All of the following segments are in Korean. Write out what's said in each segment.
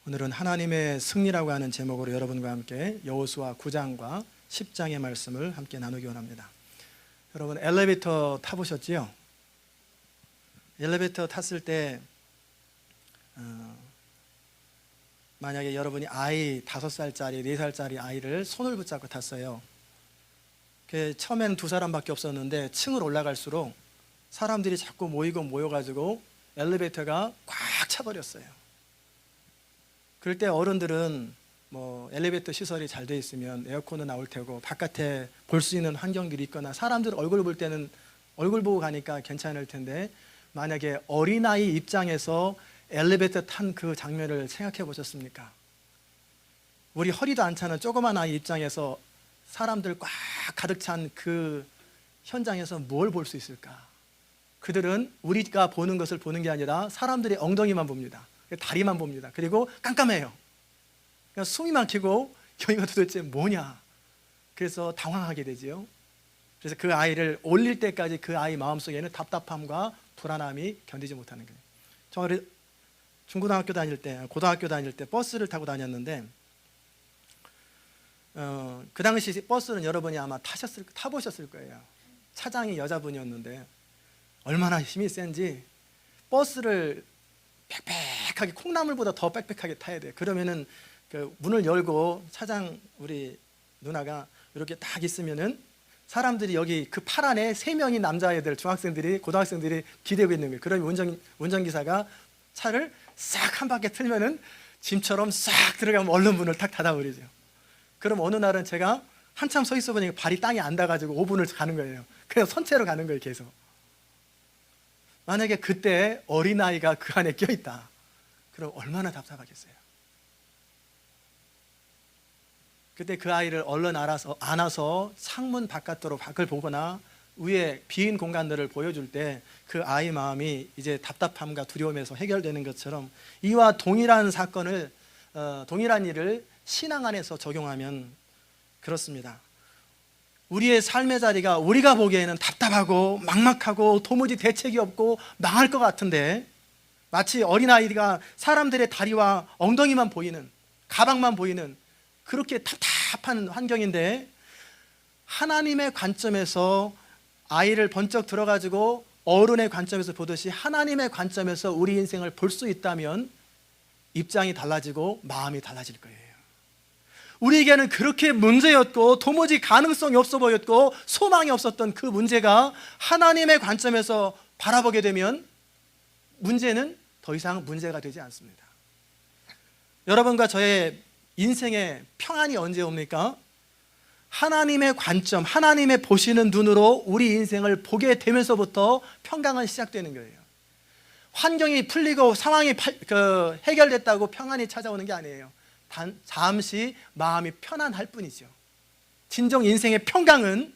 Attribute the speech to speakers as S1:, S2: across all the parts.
S1: 오늘은 하나님의 승리라고 하는 제목으로 여러분과 함께 여호수아 9장과 10장의 말씀을 함께 나누기 원합니다. 여러분 엘리베이터 타보셨지요? 엘리베이터 탔을 때 만약에 여러분이 아이 5살짜리, 4살짜리 아이를 손을 붙잡고 탔어요. 처음엔 2사람밖에 없었는데 층을 올라갈수록 사람들이 자꾸 모여가지고 엘리베이터가 꽉 차버렸어요. 그럴 때 어른들은 엘리베이터 시설이 잘 돼 있으면 에어컨은 나올 테고 바깥에 볼 수 있는 환경들이 있거나 사람들 얼굴 볼 때는 얼굴 보고 가니까 괜찮을 텐데, 만약에 어린아이 입장에서 엘리베이터 탄 그 장면을 생각해 보셨습니까? 우리 허리도 안 차는 조그만 아이 입장에서 사람들 꽉 가득 찬 그 현장에서 뭘 볼 수 있을까? 그들은 우리가 보는 것을 보는 게 아니라 사람들의 엉덩이만 봅니다. 다리만 봅니다. 그리고 깜깜해요. 그냥 숨이 막히고 여기가 도대체 뭐냐? 그래서 당황하게 되지요. 그래서 그 아이를 올릴 때까지 그 아이 마음속에는 답답함과 불안함이 견디지 못하는 거예요. 저 중고등학교 다닐 때, 고등학교 다닐 때 버스를 타고 다녔는데 그 당시 버스는 여러분이 아마 타보셨을 거예요. 차장이 여자분이었는데 얼마나 힘이 센지 버스를 빽빽하게, 콩나물보다 더 빽빽하게 타야 돼. 그러면은 그 문을 열고 차장 우리 누나가 이렇게 딱 있으면은 사람들이 여기 그 팔 안에 3명이 남자애들, 중학생들이, 고등학생들이 기대고 있는 거예요. 그러면 운전기사가 차를 싹 한 바퀴 틀면은 짐처럼 싹 들어가면 얼른 문을 탁 닫아버리죠. 그럼 어느 날은 제가 한참 서 있어 보니까 발이 땅에 안 닿아가지고 5분을 가는 거예요. 그냥 선체로 가는 거예요, 계속. 만약에 그때 어린아이가 그 안에 껴있다, 그럼 얼마나 답답하겠어요. 그때 그 아이를 얼른 안아서 창문 바깥으로 밖을 보거나 위에 빈 공간들을 보여줄 때 그 아이 마음이 이제 답답함과 두려움에서 해결되는 것처럼, 이와 동일한 사건을, 동일한 일을 신앙 안에서 적용하면 그렇습니다. 우리의 삶의 자리가 우리가 보기에는 답답하고 막막하고 도무지 대책이 없고 망할 것 같은데, 마치 어린아이가 사람들의 다리와 엉덩이만 보이는, 가방만 보이는 그렇게 답답한 환경인데, 하나님의 관점에서 아이를 번쩍 들어가지고 어른의 관점에서 보듯이 하나님의 관점에서 우리 인생을 볼 수 있다면 입장이 달라지고 마음이 달라질 거예요. 우리에게는 그렇게 문제였고 도무지 가능성이 없어 보였고 소망이 없었던 그 문제가 하나님의 관점에서 바라보게 되면 문제는 더 이상 문제가 되지 않습니다. 여러분과 저의 인생의 평안이 언제 옵니까? 하나님의 관점, 하나님의 보시는 눈으로 우리 인생을 보게 되면서부터 평강은 시작되는 거예요. 환경이 풀리고 상황이 해결됐다고 평안이 찾아오는 게 아니에요. 잠시 마음이 편안할 뿐이죠. 진정 인생의 평강은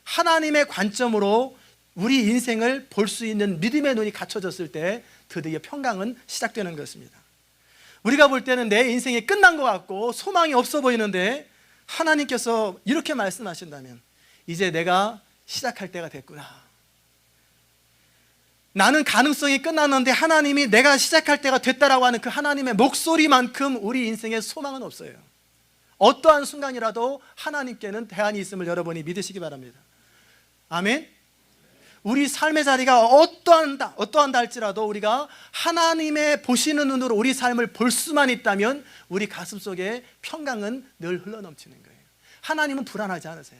S1: 하나님의 관점으로 우리 인생을 볼 수 있는 믿음의 눈이 갖춰졌을 때 드디어 평강은 시작되는 것입니다. 우리가 볼 때는 내 인생이 끝난 것 같고 소망이 없어 보이는데, 하나님께서 이렇게 말씀하신다면 이제 내가 시작할 때가 됐구나. 나는 가능성이 끝났는데 하나님이 내가 시작할 때가 됐다라고 하는 그 하나님의 목소리만큼 우리 인생에 소망은 없어요. 어떠한 순간이라도 하나님께는 대안이 있음을 여러분이 믿으시기 바랍니다. 아멘. 우리 삶의 자리가 어떠한다 할지라도 우리가 하나님의 보시는 눈으로 우리 삶을 볼 수만 있다면 우리 가슴 속에 평강은 늘 흘러넘치는 거예요. 하나님은 불안하지 않으세요.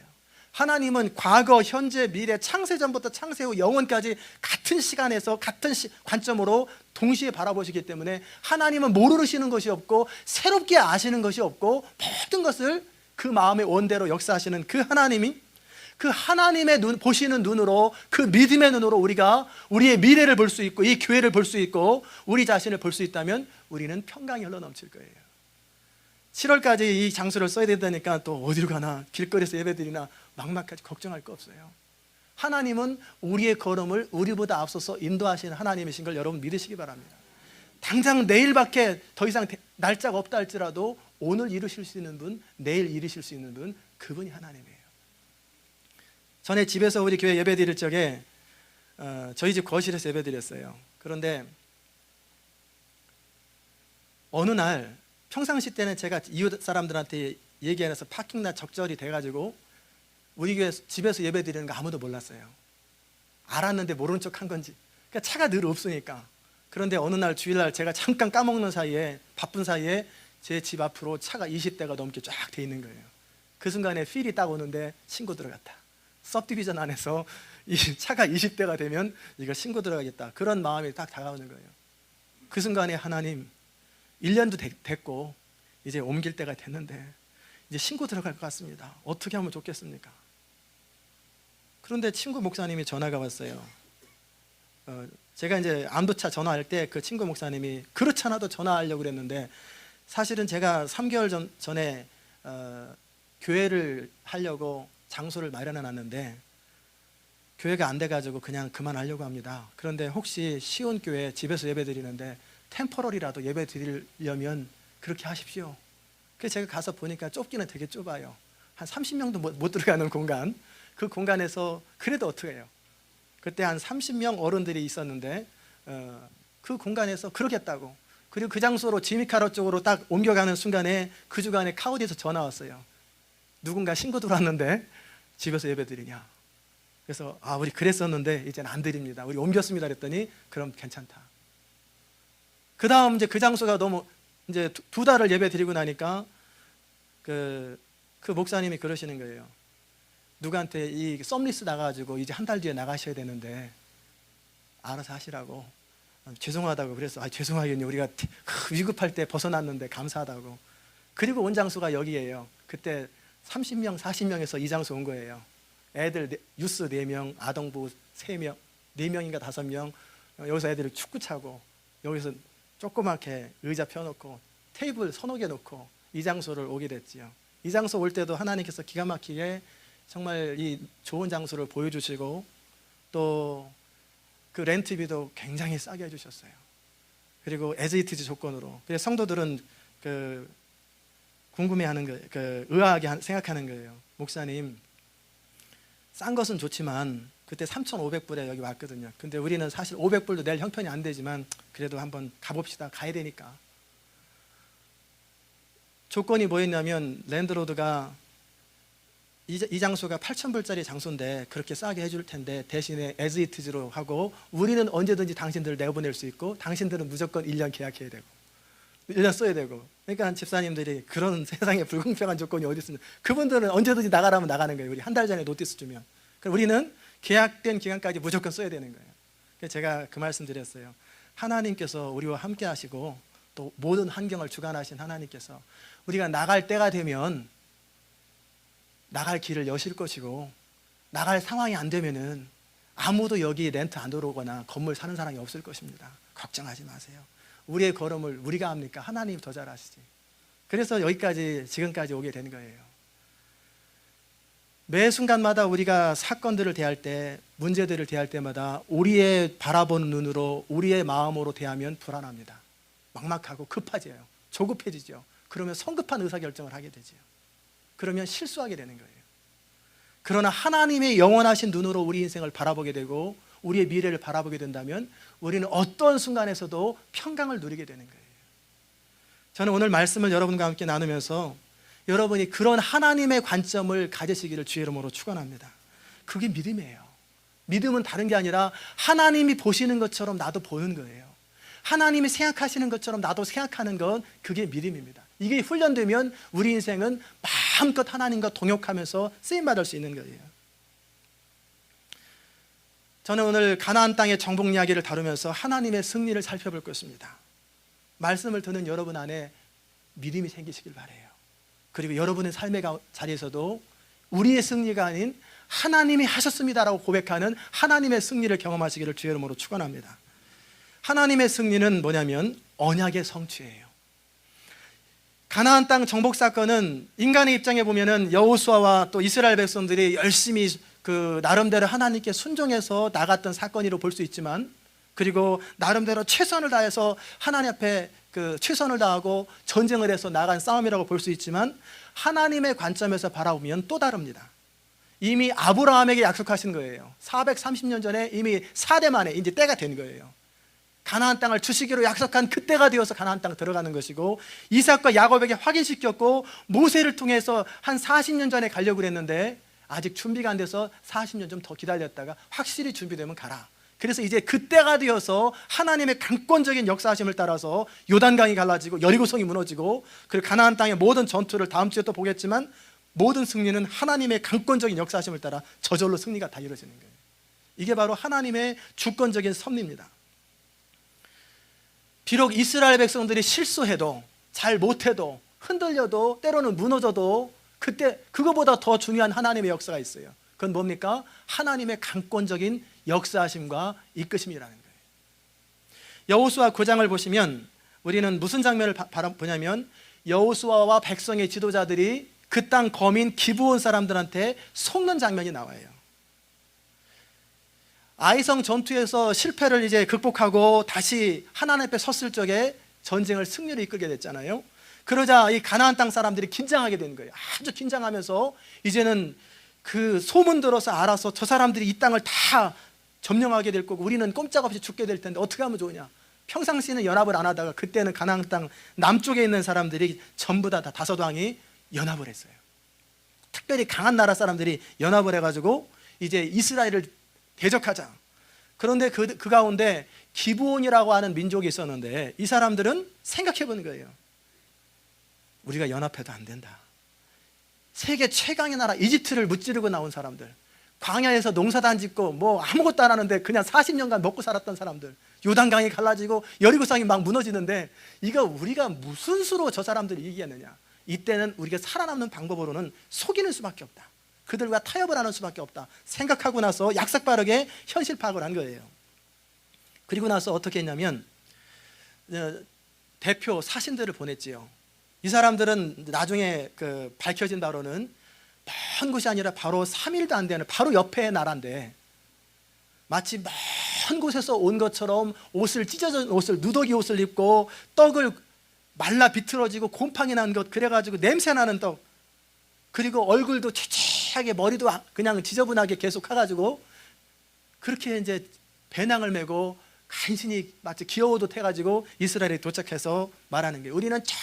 S1: 하나님은 과거, 현재, 미래, 창세전부터 창세 후 영원까지 같은 시간에서 같은 관점으로 동시에 바라보시기 때문에 하나님은 모르시는 것이 없고 새롭게 아시는 것이 없고 모든 것을 그 마음의 원대로 역사하시는 그 하나님이, 그 하나님의 보시는 눈으로, 그 믿음의 눈으로 우리가 우리의 미래를 볼 수 있고 이 교회를 볼 수 있고 우리 자신을 볼 수 있다면 우리는 평강이 흘러넘칠 거예요. 7월까지 이 장소를 써야 된다니까 또 어디로 가나, 길거리에서 예배드리나 막막하지 걱정할 거 없어요. 하나님은 우리의 걸음을 우리보다 앞서서 인도하시는 하나님이신 걸 여러분 믿으시기 바랍니다. 당장 내일밖에 더 이상 날짜가 없다 할지라도 오늘 이루실 수 있는 분, 내일 이루실 수 있는 분, 그분이 하나님이에요. 전에 집에서 우리 교회 예배 드릴 적에 저희 집 거실에서 예배 드렸어요. 그런데 어느 날 평상시 때는 제가 이웃 사람들한테 얘기 안 해서 파킹날 적절히 돼가지고 우리 교회 집에서 예배 드리는 거 아무도 몰랐어요. 알았는데 모른 척 한 건지. 그러니까 차가 늘 없으니까. 그런데 어느 날 주일날 제가 잠깐 까먹는 사이에, 바쁜 사이에 제 집 앞으로 차가 20대가 넘게 쫙 돼 있는 거예요. 그 순간에 필이 딱 오는데 신고 들어갔다. 서브디비전 안에서 이 차가 20대가 되면 이거 신고 들어가겠다. 그런 마음이 딱 다가오는 거예요. 그 순간에 하나님, 1년도 됐고 이제 옮길 때가 됐는데 이제 신고 들어갈 것 같습니다. 어떻게 하면 좋겠습니까? 그런데 친구 목사님이 전화가 왔어요. 제가 이제 안부차 전화할 때 그 친구 목사님이 그렇지 않아도 전화하려고 그랬는데, 사실은 제가 3개월 전에 교회를 하려고 장소를 마련해 놨는데 교회가 안 돼가지고 그냥 그만하려고 합니다. 그런데 혹시 시온교회 집에서 예배 드리는데 템퍼러리라도 예배 드리려면 그렇게 하십시오. 그래서 제가 가서 보니까 좁기는 되게 좁아요. 한 30명도 못 들어가는 공간. 그 공간에서 그래도 어떻게 해요? 그때 한 30명 어른들이 있었는데 그 공간에서 그러겠다고. 그리고 그 장소로 지미카로 쪽으로 딱 옮겨가는 순간에 그 주간에 카우디에서 전화 왔어요. 누군가 신고 들어왔는데 집에서 예배 드리냐. 그래서 우리 그랬었는데 이제는 안 드립니다. 우리 옮겼습니다. 그랬더니 그럼 괜찮다. 그 다음 이제 그 장소가 너무 이제 두 달을 예배 드리고 나니까 그 목사님이 그러시는 거예요. 누구한테 이 썸리스 나가가지고 이제 한 달 뒤에 나가셔야 되는데 알아서 하시라고. 죄송하다고. 그래서 죄송하겠니, 우리가 위급할 때 벗어났는데 감사하다고. 그리고 온 장소가 여기예요. 그때 30명 40명에서 이 장소 온 거예요. 애들 유스 4명, 아동부 3명, 4명인가 5명. 여기서 애들이 축구 차고, 여기서 조그맣게 의자 펴놓고 테이블 서너 개 놓고 이 장소를 오게 됐지요. 이 장소 올 때도 하나님께서 기가 막히게 정말 이 좋은 장소를 보여주시고 또 그 렌트비도 굉장히 싸게 해주셨어요. 그리고 에즈이트즈 조건으로. 그래서 성도들은 궁금해하는 거예요. 의아하게 생각하는 거예요. 목사님, 싼 것은 좋지만 그때 3,500불에 여기 왔거든요. 근데 우리는 사실 500불도 낼 형편이 안 되지만 그래도 한번 가봅시다. 가야 되니까. 조건이 뭐였냐면 랜드로드가 이 장소가 8,000불짜리 장소인데 그렇게 싸게 해줄 텐데 대신에 에즈이트즈로 하고 우리는 언제든지 당신들을 내보낼 수 있고 당신들은 무조건 1년 계약해야 되고 1년 써야 되고. 그러니까 집사님들이 그런 세상에 불공평한 조건이 어디 있습니까? 그분들은 언제든지 나가라면 나가는 거예요. 우리 한 달 전에 노티스 주면. 그럼 우리는 계약된 기간까지 무조건 써야 되는 거예요. 그래서 제가 그 말씀 드렸어요. 하나님께서 우리와 함께 하시고 또 모든 환경을 주관하신 하나님께서 우리가 나갈 때가 되면 나갈 길을 여실 것이고, 나갈 상황이 안 되면은 아무도 여기 렌트 안 들어오거나 건물 사는 사람이 없을 것입니다. 걱정하지 마세요. 우리의 걸음을 우리가 합니까? 하나님이 더 잘 아시지. 그래서 지금까지 오게 된 거예요. 매 순간마다 우리가 사건들을 대할 때, 문제들을 대할 때마다 우리의 바라보는 눈으로, 우리의 마음으로 대하면 불안합니다. 막막하고 급해져요. 조급해지죠. 그러면 성급한 의사결정을 하게 되죠. 그러면 실수하게 되는 거예요. 그러나 하나님의 영원하신 눈으로 우리 인생을 바라보게 되고 우리의 미래를 바라보게 된다면 우리는 어떤 순간에서도 평강을 누리게 되는 거예요. 저는 오늘 말씀을 여러분과 함께 나누면서 여러분이 그런 하나님의 관점을 가지시기를 주의 이름으로 축원합니다. 그게 믿음이에요. 믿음은 다른 게 아니라 하나님이 보시는 것처럼 나도 보는 거예요. 하나님이 생각하시는 것처럼 나도 생각하는 건 그게 믿음입니다. 이게 훈련되면 우리 인생은 마음껏 하나님과 동역하면서 쓰임받을 수 있는 거예요. 저는 오늘 가나안 땅의 정복 이야기를 다루면서 하나님의 승리를 살펴볼 것입니다. 말씀을 듣는 여러분 안에 믿음이 생기시길 바라요. 그리고 여러분의 삶의 자리에서도 우리의 승리가 아닌 하나님이 하셨습니다라고 고백하는 하나님의 승리를 경험하시기를 주의 이름으로 축원합니다. 하나님의 승리는 뭐냐면 언약의 성취예요. 가나안 땅 정복 사건은 인간의 입장에 보면은 여호수아와 또 이스라엘 백성들이 열심히 나름대로 하나님께 순종해서 나갔던 사건이로 볼 수 있지만, 그리고 나름대로 최선을 다해서 하나님 앞에 최선을 다하고 전쟁을 해서 나간 싸움이라고 볼 수 있지만, 하나님의 관점에서 바라보면 또 다릅니다. 이미 아브라함에게 약속하신 거예요. 430년 전에 이미 4대 만에 이제 때가 된 거예요. 가나안 땅을 주시기로 약속한 그때가 되어서 가나안 땅 들어가는 것이고, 이삭과 야곱에게 확인시켰고, 모세를 통해서 한 40년 전에 가려고 그랬는데 아직 준비가 안 돼서 40년 좀 더 기다렸다가 확실히 준비되면 가라. 그래서 이제 그때가 되어서 하나님의 강권적인 역사하심을 따라서 요단강이 갈라지고 여리고성이 무너지고, 그리고 가나안 땅의 모든 전투를 다음 주에 또 보겠지만 모든 승리는 하나님의 강권적인 역사하심을 따라 저절로 승리가 다 이루어지는 거예요. 이게 바로 하나님의 주권적인 섭리입니다. 비록 이스라엘 백성들이 실수해도, 잘 못해도, 흔들려도, 때로는 무너져도 그때 그거보다 더 중요한 하나님의 역사가 있어요. 그건 뭡니까? 하나님의 강권적인 역사하심과 이끄심이라는 거예요. 여호수아 9장을 보시면 우리는 무슨 장면을 보냐면, 여호수아와 백성의 지도자들이 그 땅 거민 기브온 사람들한테 속는 장면이 나와요. 아이성 전투에서 실패를 이제 극복하고 다시 하나님 앞에 섰을 적에 전쟁을 승리로 이끌게 됐잖아요. 그러자 이 가나안 땅 사람들이 긴장하게 된 거예요. 아주 긴장하면서 이제는 그 소문 들어서 알아서 저 사람들이 이 땅을 다 점령하게 될 거고 우리는 꼼짝없이 죽게 될 텐데 어떻게 하면 좋으냐. 평상시에는 연합을 안 하다가 그때는 가나안 땅 남쪽에 있는 사람들이 전부 다 다섯 왕이 연합을 했어요. 특별히 강한 나라 사람들이 연합을 해가지고 이제 이스라엘을 대적하자. 그런데 그 가운데 기브온이라고 하는 민족이 있었는데, 이 사람들은 생각해 보는 거예요. 우리가 연합해도 안 된다. 세계 최강의 나라 이집트를 무찌르고 나온 사람들, 광야에서 농사도 짓고 뭐 아무것도 안 하는데 그냥 40년간 먹고 살았던 사람들, 요단강이 갈라지고 여리고성이 막 무너지는데 이거 우리가 무슨 수로 저 사람들을 이기겠느냐. 이때는 우리가 살아남는 방법으로는 속이는 수밖에 없다. 그들과 타협을 하는 수밖에 없다 생각하고 나서 약삭빠르게 현실 파악을 한 거예요. 그리고 나서 어떻게 했냐면 대표 사신들을 보냈지요. 이 사람들은 나중에 밝혀진 바로는 먼 곳이 아니라 바로 3일도 안 되는 바로 옆에 나라인데, 마치 먼 곳에서 온 것처럼 옷을 찢어진 옷을, 누더기 옷을 입고 떡을 말라 비틀어지고 곰팡이 난 것, 그래가지고 냄새나는 떡, 그리고 얼굴도 채채하게 머리도 그냥 지저분하게 계속 해가지고 그렇게 이제 배낭을 메고 간신히 마치 귀여워도 해가지고 이스라엘에 도착해서 말하는 게, 우리는 저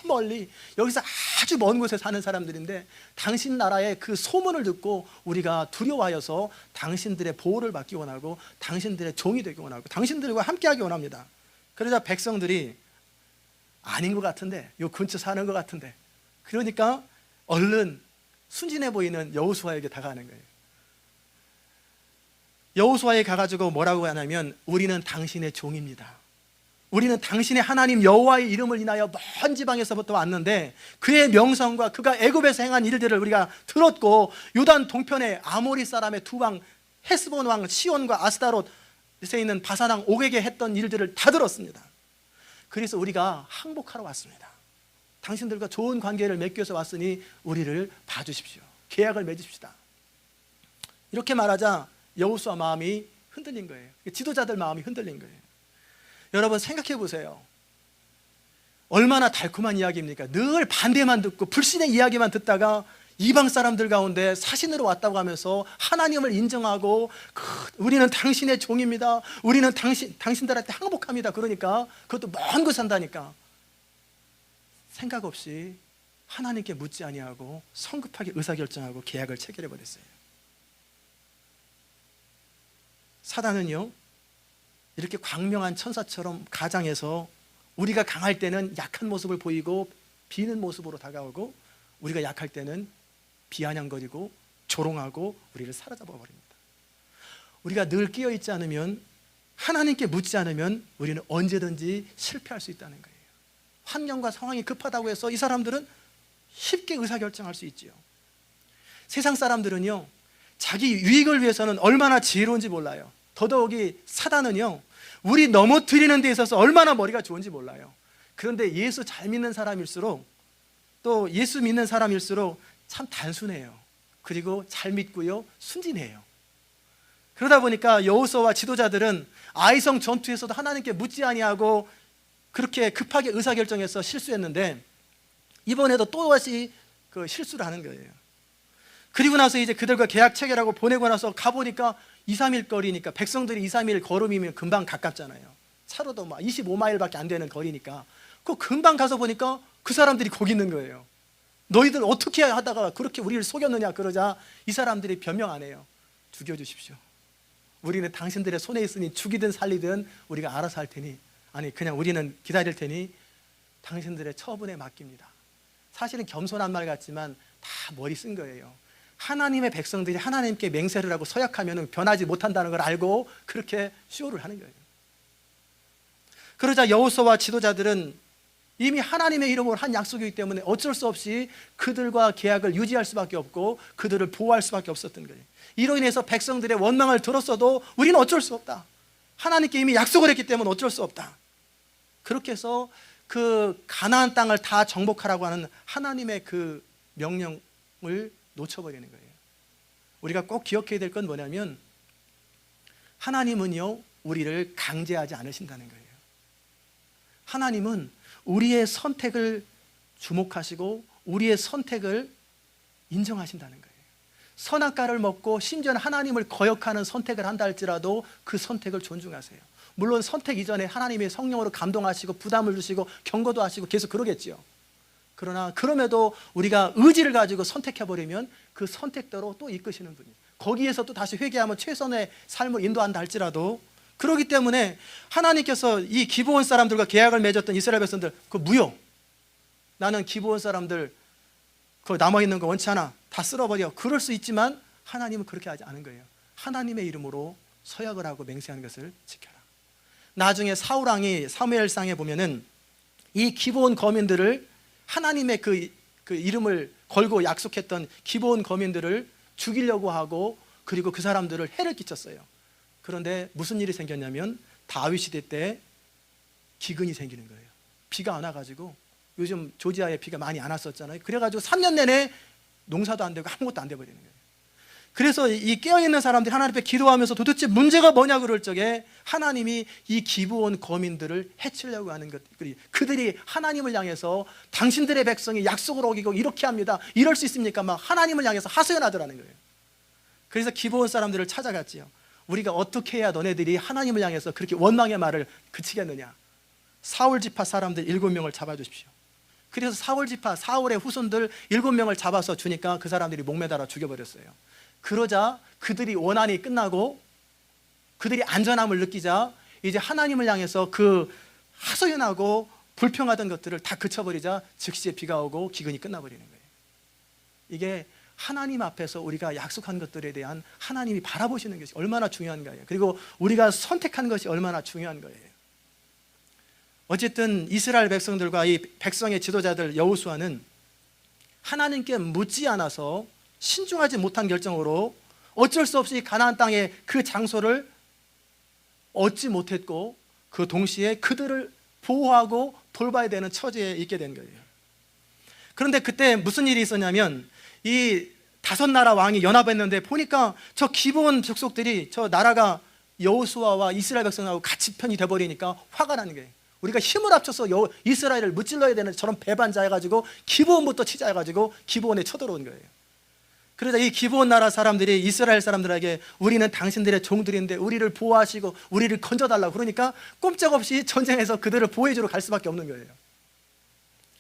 S1: 멀리 여기서 아주 먼 곳에 사는 사람들인데 당신 나라의 그 소문을 듣고 우리가 두려워하여서 당신들의 보호를 받기 원하고 당신들의 종이 되기 원하고 당신들과 함께하기 원합니다. 그러자 백성들이 아닌 것 같은데, 요 근처 사는 것 같은데, 그러니까 얼른 순진해 보이는 여호수아에게 다가가는 거예요. 여호수아에 가가지고 뭐라고 하냐면, 우리는 당신의 종입니다. 우리는 당신의 하나님 여호와의 이름을 인하여 먼 지방에서부터 왔는데 그의 명성과 그가 애굽에서 행한 일들을 우리가 들었고, 요단 동편의 아모리 사람의 두 왕 헤스본 왕 시온과 아스타롯에 있는 바산 왕 옥에게 했던 일들을 다 들었습니다. 그래서 우리가 항복하러 왔습니다. 당신들과 좋은 관계를 맺기 위해서 왔으니 우리를 봐주십시오. 계약을 맺읍시다. 이렇게 말하자 여호수아 마음이 흔들린 거예요. 지도자들 마음이 흔들린 거예요. 여러분 생각해 보세요. 얼마나 달콤한 이야기입니까? 늘 반대만 듣고 불신의 이야기만 듣다가 이방 사람들 가운데 사신으로 왔다고 하면서 하나님을 인정하고 우리는 당신의 종입니다. 우리는 당신들한테 항복합니다. 그러니까 그것도 먼 곳 산다니까. 생각 없이 하나님께 묻지 아니하고 성급하게 의사결정하고 계약을 체결해 버렸어요. 사단은요, 이렇게 광명한 천사처럼 가장해서 우리가 강할 때는 약한 모습을 보이고 비는 모습으로 다가오고, 우리가 약할 때는 비아냥거리고 조롱하고 우리를 사로잡아 버립니다. 우리가 늘 끼어있지 않으면, 하나님께 묻지 않으면 우리는 언제든지 실패할 수 있다는 거예요. 환경과 상황이 급하다고 해서 이 사람들은 쉽게 의사결정할 수 있지요. 세상 사람들은요, 자기 유익을 위해서는 얼마나 지혜로운지 몰라요. 더더욱이 사단은요, 우리 넘어뜨리는 데 있어서 얼마나 머리가 좋은지 몰라요. 그런데 예수 잘 믿는 사람일수록, 또 예수 믿는 사람일수록 참 단순해요. 그리고 잘 믿고요, 순진해요. 그러다 보니까 여호수아와 지도자들은 아이성 전투에서도 하나님께 묻지 아니하고 그렇게 급하게 의사결정해서 실수했는데, 이번에도 또다시 그 실수를 하는 거예요. 그리고 나서 이제 그들과 계약 체결하고 보내고 나서 가보니까 2, 3일 거리니까, 백성들이 2, 3일 걸음이면 금방 가깝잖아요. 차로도 막 25마일밖에 안 되는 거리니까 그 금방 가서 보니까 그 사람들이 거기 있는 거예요. 너희들 어떻게 하다가 그렇게 우리를 속였느냐 그러자 이 사람들이 변명 안 해요. 죽여주십시오. 우리는 당신들의 손에 있으니 죽이든 살리든 우리가 알아서 할 테니, 아니 그냥 우리는 기다릴 테니 당신들의 처분에 맡깁니다. 사실은 겸손한 말 같지만 다 머리 쓴 거예요. 하나님의 백성들이 하나님께 맹세를 하고 서약하면 변하지 못한다는 걸 알고 그렇게 쇼를 하는 거예요. 그러자 여호수아와 지도자들은 이미 하나님의 이름으로 한 약속이기 때문에 어쩔 수 없이 그들과 계약을 유지할 수밖에 없고 그들을 보호할 수밖에 없었던 거예요. 이로 인해서 백성들의 원망을 들었어도 우리는 어쩔 수 없다. 하나님께 이미 약속을 했기 때문에 어쩔 수 없다. 그렇게 해서 그 가나안 땅을 다 정복하라고 하는 하나님의 그 명령을 놓쳐버리는 거예요. 우리가 꼭 기억해야 될 건 뭐냐면 하나님은요 우리를 강제하지 않으신다는 거예요. 하나님은 우리의 선택을 주목하시고 우리의 선택을 인정하신다는 거예요. 선악과를 먹고 심지어는 하나님을 거역하는 선택을 한다 할지라도 그 선택을 존중하세요. 물론 선택 이전에 하나님의 성령으로 감동하시고 부담을 주시고 경고도 하시고 계속 그러겠지요. 그러나 그럼에도 우리가 의지를 가지고 선택해버리면 그 선택대로 또 이끄시는 분이에요. 거기에서 또 다시 회개하면 최선의 삶을 인도한다 할지라도, 그렇기 때문에 하나님께서 이 기브온 사람들과 계약을 맺었던 이스라엘 백성들 그 무효, 나는 기브온 사람들 그 남아있는 거 원치 않아, 다 쓸어버려, 그럴 수 있지만 하나님은 그렇게 하지 않은 거예요. 하나님의 이름으로 서약을 하고 맹세하는 것을 지켜라. 나중에 사울왕이 사무엘상에 보면은 이 기브온 거민들을 하나님의 그 이름을 걸고 약속했던 기브온 거민들을 죽이려고 하고 그리고 그 사람들을 해를 끼쳤어요. 그런데 무슨 일이 생겼냐면 다윗 시대 때 기근이 생기는 거예요. 비가 안 와가지고, 요즘 조지아에 비가 많이 안 왔었잖아요. 그래가지고 3년 내내 농사도 안 되고 아무것도 안 돼버리는 거예요. 그래서 이 깨어있는 사람들이 하나님 앞에 기도하면서 도대체 문제가 뭐냐 그럴 적에 하나님이 이 기브온 거민들을 해치려고 하는 것, 그들이 하나님을 향해서 당신들의 백성이 약속을 어기고 이렇게 합니다, 이럴 수 있습니까? 막 하나님을 향해서 하소연하더라는 거예요. 그래서 기브온 사람들을 찾아갔지요. 우리가 어떻게 해야 너네들이 하나님을 향해서 그렇게 원망의 말을 그치겠느냐? 사울 지파 사람들 7명을 잡아주십시오. 그래서 사울 지파, 사울의 후손들 7명을 잡아서 주니까 그 사람들이 목매달아 죽여버렸어요. 그러자 그들이 원한이 끝나고 그들이 안전함을 느끼자 이제 하나님을 향해서 그 하소연하고 불평하던 것들을 다 그쳐버리자 즉시에 비가 오고 기근이 끝나버리는 거예요. 이게 하나님 앞에서 우리가 약속한 것들에 대한 하나님이 바라보시는 것이 얼마나 중요한 거예요. 그리고 우리가 선택한 것이 얼마나 중요한 거예요. 어쨌든 이스라엘 백성들과 이 백성의 지도자들 여호수아는 하나님께 묻지 않아서 신중하지 못한 결정으로 어쩔 수 없이 가나안 땅의 그 장소를 얻지 못했고, 그 동시에 그들을 보호하고 돌봐야 되는 처지에 있게 된 거예요. 그런데 그때 무슨 일이 있었냐면 이 5나라 왕이 연합했는데 보니까 저 기브온 족속들이, 저 나라가 여호수아와 이스라엘 백성하고 같이 편이 돼버리니까 화가 나는 거예요. 우리가 힘을 합쳐서 이스라엘을 무찔러야 되는 저런 배반자 해가지고 기브온부터 치자 해가지고 기브온에 쳐들어온 거예요. 그러자 이 기브온 나라 사람들이 이스라엘 사람들에게 우리는 당신들의 종들인데 우리를 보호하시고 우리를 건져달라고 그러니까 꼼짝없이 전쟁에서 그들을 보호해주러 갈 수밖에 없는 거예요.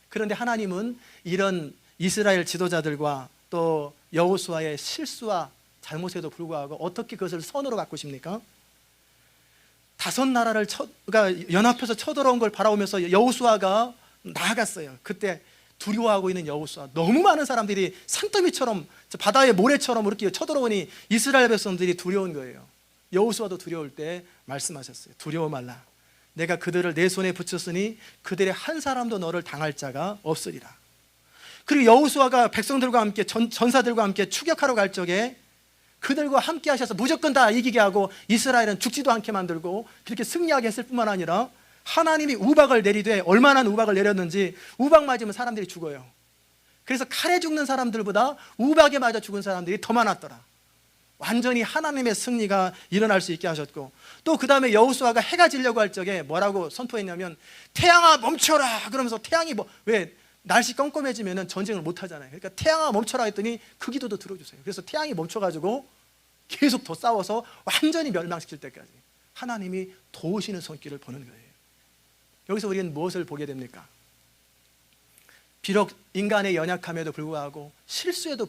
S1: 그런데 하나님은 이런 이스라엘 지도자들과 또 여호수아의 실수와 잘못에도 불구하고 어떻게 그것을 선으로 바꾸십니까? 5나라를 그러니까 연합해서 쳐들어온 걸 바라보면서 여호수아가 나아갔어요. 그때 두려워하고 있는 여호수아, 너무 많은 사람들이 산더미처럼 바다의 모래처럼 이렇게 쳐들어오니 이스라엘 백성들이 두려운 거예요. 여호수아도 두려울 때 말씀하셨어요. 두려워 말라. 내가 그들을 내 손에 붙였으니 그들의 한 사람도 너를 당할 자가 없으리라. 그리고 여호수아가 백성들과 함께 전사들과 함께 추격하러 갈 적에 그들과 함께 하셔서 무조건 다 이기게 하고 이스라엘은 죽지도 않게 만들고 그렇게 승리하게 했을 뿐만 아니라 하나님이 우박을 내리되 얼마나 우박을 내렸는지 우박 맞으면 사람들이 죽어요. 그래서 칼에 죽는 사람들보다 우박에 맞아 죽은 사람들이 더 많았더라. 완전히 하나님의 승리가 일어날 수 있게 하셨고, 또 그 다음에 여호수아가 해가 지려고 할 적에 뭐라고 선포했냐면 태양아 멈춰라 그러면서, 태양이 왜 날씨 껌껌해지면 전쟁을 못 하잖아요. 그러니까 태양아 멈춰라 했더니 그 기도도 들어주세요. 그래서 태양이 멈춰가지고 계속 더 싸워서 완전히 멸망시킬 때까지. 하나님이 도우시는 손길을 보는 거예요. 여기서 우리는 무엇을 보게 됩니까? 비록 인간의 연약함에도 불구하고, 실수에도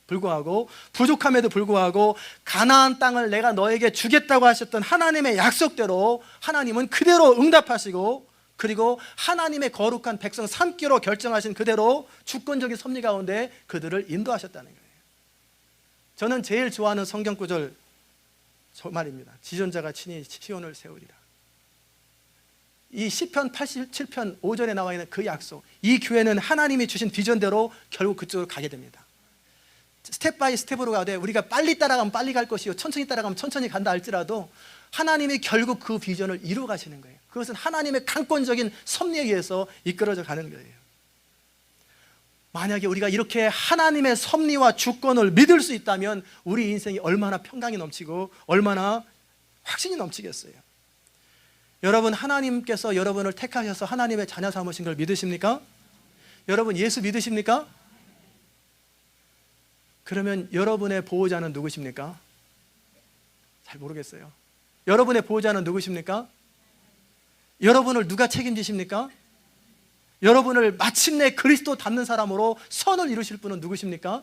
S1: 불구하고, 부족함에도 불구하고 가나안 땅을 내가 너에게 주겠다고 하셨던 하나님의 약속대로 하나님은 그대로 응답하시고, 그리고 하나님의 거룩한 백성 삼기로 결정하신 그대로 주권적인 섭리 가운데 그들을 인도하셨다는 거예요. 저는 제일 좋아하는 성경 구절 저 말입니다. 지존자가 친히 시온을 세우리라. 이 시편 87편 5절에 나와 있는 그 약속, 이 교회는 하나님이 주신 비전대로 결국 그쪽으로 가게 됩니다. 스텝 바이 스텝으로 가되 우리가 빨리 따라가면 빨리 갈 것이요 천천히 따라가면 천천히 간다 할지라도 하나님이 결국 그 비전을 이루어 가시는 거예요. 그것은 하나님의 강권적인 섭리에 의해서 이끌어져 가는 거예요. 만약에 우리가 이렇게 하나님의 섭리와 주권을 믿을 수 있다면 우리 인생이 얼마나 평강이 넘치고 얼마나 확신이 넘치겠어요. 여러분, 하나님께서 여러분을 택하셔서 하나님의 자녀 삼으신 걸 믿으십니까? 여러분, 예수 믿으십니까? 그러면 여러분의 보호자는 누구십니까? 잘 모르겠어요. 여러분의 보호자는 누구십니까? 여러분을 누가 책임지십니까? 여러분을 마침내 그리스도 닮는 사람으로 선을 이루실 분은 누구십니까?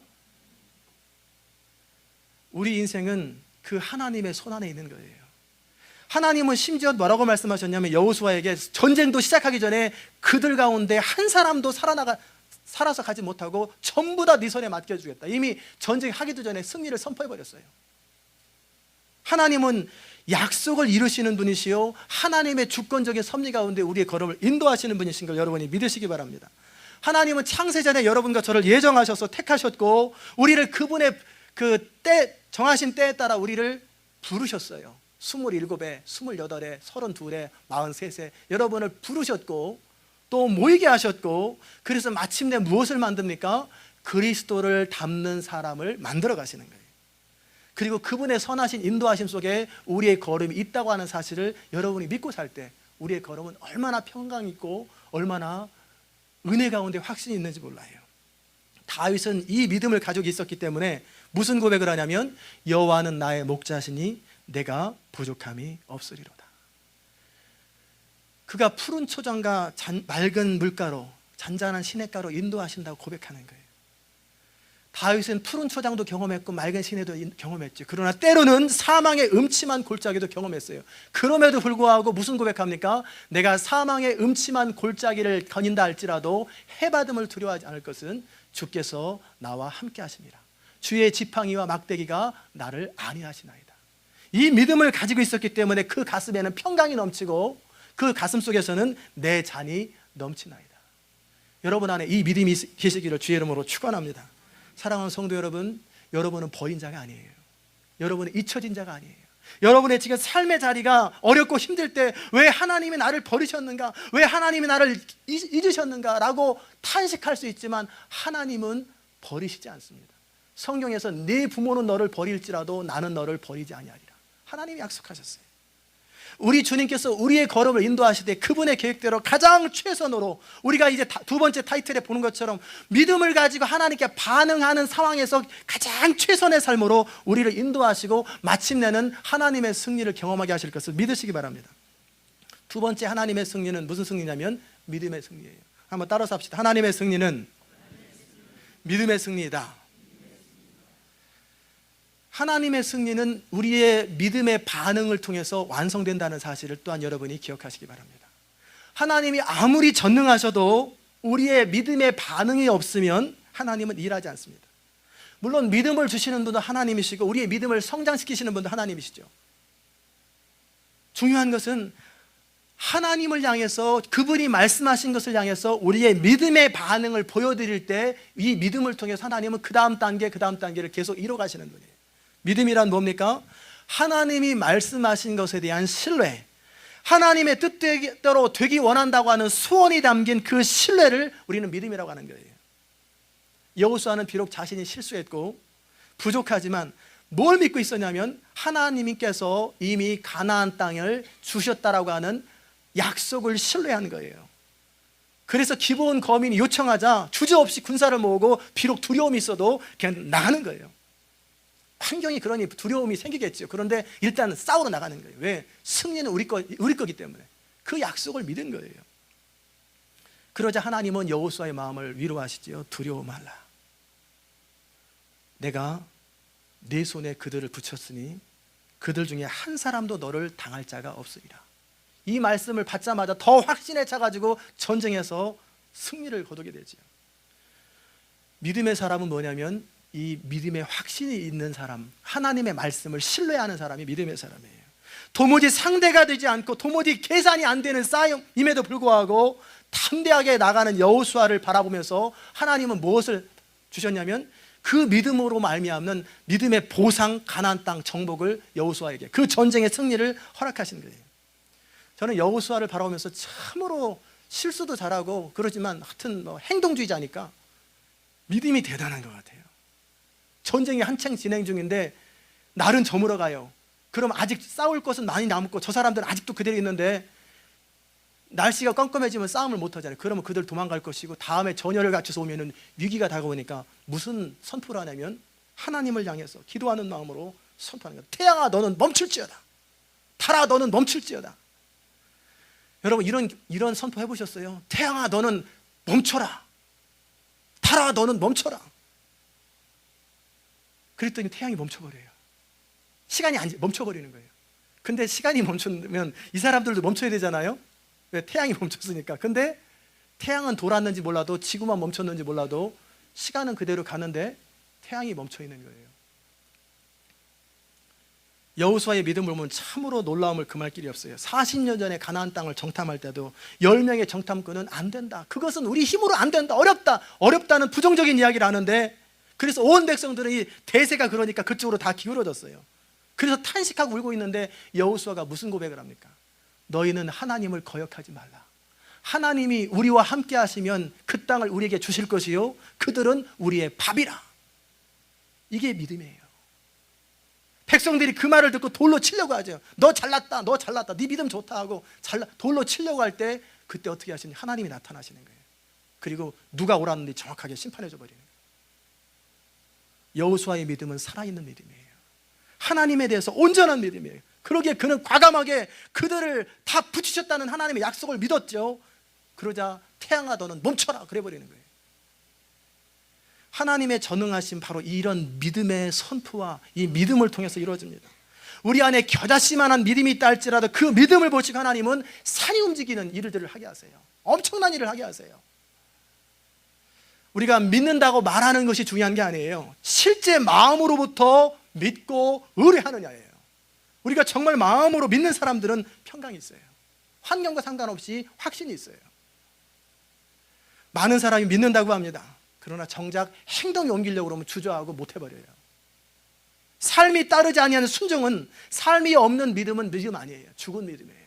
S1: 우리 인생은 그 하나님의 손 안에 있는 거예요. 하나님은 심지어 뭐라고 말씀하셨냐면 여호수아에게 전쟁도 시작하기 전에 그들 가운데 한 사람도 살아서 가지 못하고 전부 다 네 손에 맡겨주겠다. 이미 전쟁하기도 전에 승리를 선포해버렸어요. 하나님은 약속을 이루시는 분이시요 하나님의 주권적인 섭리 가운데 우리의 걸음을 인도하시는 분이신 걸 여러분이 믿으시기 바랍니다. 하나님은 창세전에 여러분과 저를 예정하셔서 택하셨고 우리를 그분의 그 정하신 때에 따라 우리를 부르셨어요. 27에, 28에, 32에, 43에 여러분을 부르셨고 또 모이게 하셨고, 그래서 마침내 무엇을 만듭니까? 그리스도를 닮는 사람을 만들어 가시는 거예요. 그리고 그분의 선하신 인도하심 속에 우리의 걸음이 있다고 하는 사실을 여러분이 믿고 살 때 우리의 걸음은 얼마나 평강 있고 얼마나 은혜 가운데 확신이 있는지 몰라요. 다윗은 이 믿음을 가지고 있었기 때문에 무슨 고백을 하냐면 여호와는 나의 목자시니 내가 부족함이 없으리로다. 그가 푸른 초장과 맑은 물가로 잔잔한 시냇가로 인도하신다고 고백하는 거예요. 다윗은 푸른 초장도 경험했고 맑은 시내도 경험했죠. 그러나 때로는 사망의 음침한 골짜기도 경험했어요. 그럼에도 불구하고 무슨 고백합니까? 내가 사망의 음침한 골짜기를 거닌다 할지라도 해받음을 두려워하지 않을 것은 주께서 나와 함께 하십니다. 주의 지팡이와 막대기가 나를 안위하시나이다. 이 믿음을 가지고 있었기 때문에 그 가슴에는 평강이 넘치고 그 가슴 속에서는 내 잔이 넘치나이다. 여러분 안에 이 믿음이 계시기를 주의 이름으로 축원합니다. 사랑하는 성도 여러분, 여러분은 버린 자가 아니에요. 여러분은 잊혀진 자가 아니에요. 여러분의 지금 삶의 자리가 어렵고 힘들 때 왜 하나님이 나를 버리셨는가, 왜 하나님이 나를 잊으셨는가 라고 탄식할 수 있지만 하나님은 버리시지 않습니다. 성경에서 네 부모는 너를 버릴지라도 나는 너를 버리지 아니하리라. 하나님이 약속하셨어요. 우리 주님께서 우리의 걸음을 인도하실 때 그분의 계획대로 가장 최선으로, 우리가 이제 두 번째 타이틀에 보는 것처럼 믿음을 가지고 하나님께 반응하는 상황에서 가장 최선의 삶으로 우리를 인도하시고 마침내는 하나님의 승리를 경험하게 하실 것을 믿으시기 바랍니다. 두 번째 하나님의 승리는 무슨 승리냐면 믿음의 승리예요. 한번 따라서 합시다. 하나님의 승리는 믿음의 승리이다. 하나님의 승리는 우리의 믿음의 반응을 통해서 완성된다는 사실을 또한 여러분이 기억하시기 바랍니다. 하나님이 아무리 전능하셔도 우리의 믿음의 반응이 없으면 하나님은 일하지 않습니다. 물론 믿음을 주시는 분도 하나님이시고 우리의 믿음을 성장시키시는 분도 하나님이시죠. 중요한 것은 하나님을 향해서, 그분이 말씀하신 것을 향해서 우리의 믿음의 반응을 보여드릴 때 이 믿음을 통해서 하나님은 그 다음 단계를 계속 이뤄가시는 분이에요. 믿음이란 뭡니까? 하나님이 말씀하신 것에 대한 신뢰, 하나님의 뜻대로 되기 원한다고 하는 소원이 담긴 그 신뢰를 우리는 믿음이라고 하는 거예요. 여호수아는 비록 자신이 실수했고 부족하지만 뭘 믿고 있었냐면 하나님께서 이미 가나안 땅을 주셨다라고 하는 약속을 신뢰한 거예요. 그래서 기브온 거민이 요청하자 주저없이 군사를 모으고 비록 두려움이 있어도 그냥 나가는 거예요. 환경이 그러니 두려움이 생기겠죠. 그런데 일단 싸우러 나가는 거예요. 왜? 승리는 우리 거기 때문에. 그 약속을 믿은 거예요. 그러자 하나님은 여호수아의 마음을 위로하시지요. 두려워 말라. 내가 네 손에 그들을 붙였으니 그들 중에 한 사람도 너를 당할 자가 없으리라. 이 말씀을 받자마자 더 확신에 차가지고 전쟁에서 승리를 거두게 되죠. 믿음의 사람은 뭐냐면 이 믿음의 확신이 있는 사람, 하나님의 말씀을 신뢰하는 사람이 믿음의 사람이에요. 도무지 상대가 되지 않고 도무지 계산이 안 되는 싸움임에도 불구하고 담대하게 나가는 여호수아를 바라보면서 하나님은 무엇을 주셨냐면 그 믿음으로 말미암는 믿음의 보상, 가나안 땅 정복을 여호수아에게, 그 전쟁의 승리를 허락하신 거예요. 저는 여호수아를 바라보면서 참으로 실수도 잘하고 그러지만 하여튼 행동주의자니까 믿음이 대단한 것 같아요. 전쟁이 한창 진행 중인데 날은 저물어 가요. 그럼 아직 싸울 것은 많이 남고 저 사람들은 아직도 그대로 있는데 날씨가 껌껌해지면 싸움을 못 하잖아요. 그러면 그들 도망갈 것이고 다음에 전열을 갖춰서 오면은 위기가 다가오니까 무슨 선포를 하냐면 하나님을 향해서 기도하는 마음으로 선포하는 거예요. 태양아 너는 멈출지어다. 달아 너는 멈출지어다. 여러분 이런 선포 해보셨어요? 태양아 너는 멈춰라. 달아 너는 멈춰라. 그랬더니 태양이 멈춰버려요. 시간이 멈춰버리는 거예요. 근데 시간이 멈추면 이 사람들도 멈춰야 되잖아요. 왜? 태양이 멈췄으니까. 근데 태양은 돌았는지 몰라도 지구만 멈췄는지 몰라도 시간은 그대로 가는데 태양이 멈춰 있는 거예요. 여호수아의 믿음을 보면 참으로 놀라움을 금할 길이 없어요. 40년 전에 가나안 땅을 정탐할 때도 10명의 정탐꾼은 안 된다. 그것은 우리 힘으로 안 된다. 어렵다는 부정적인 이야기를 하는데 그래서 온 백성들은 이 대세가 그러니까 그쪽으로 다 기울어졌어요. 그래서 탄식하고 울고 있는데 여호수아가 무슨 고백을 합니까? 너희는 하나님을 거역하지 말라. 하나님이 우리와 함께 하시면 그 땅을 우리에게 주실 것이요 그들은 우리의 밥이라. 이게 믿음이에요. 백성들이 그 말을 듣고 돌로 치려고 하죠. 너 잘났다, 너 잘났다, 네 믿음 좋다 하고 돌로 치려고 할 때 그때 어떻게 하시니? 하나님이 나타나시는 거예요. 그리고 누가 옳았는지 정확하게 심판해줘 버리는 거예요. 여호수아의 믿음은 살아있는 믿음이에요. 하나님에 대해서 온전한 믿음이에요. 그러기에 그는 과감하게 그들을 다 붙이셨다는 하나님의 약속을 믿었죠. 그러자 태양아 너는 멈춰라 그래 버리는 거예요. 하나님의 전능하심 바로 이런 믿음의 선포와 이 믿음을 통해서 이루어집니다. 우리 안에 겨자씨만한 믿음이 있다 할지라도 그 믿음을 보시고 하나님은 산이 움직이는 일들을 하게 하세요. 엄청난 일을 하게 하세요. 우리가 믿는다고 말하는 것이 중요한 게 아니에요. 실제 마음으로부터 믿고 의뢰하느냐예요. 우리가 정말 마음으로 믿는 사람들은 평강이 있어요. 환경과 상관없이 확신이 있어요. 많은 사람이 믿는다고 합니다. 그러나 정작 행동에 옮기려고 그러면 주저하고 못 해버려요. 삶이 따르지 아니하는 순종은, 삶이 없는 믿음은 믿음 아니에요. 죽은 믿음이에요.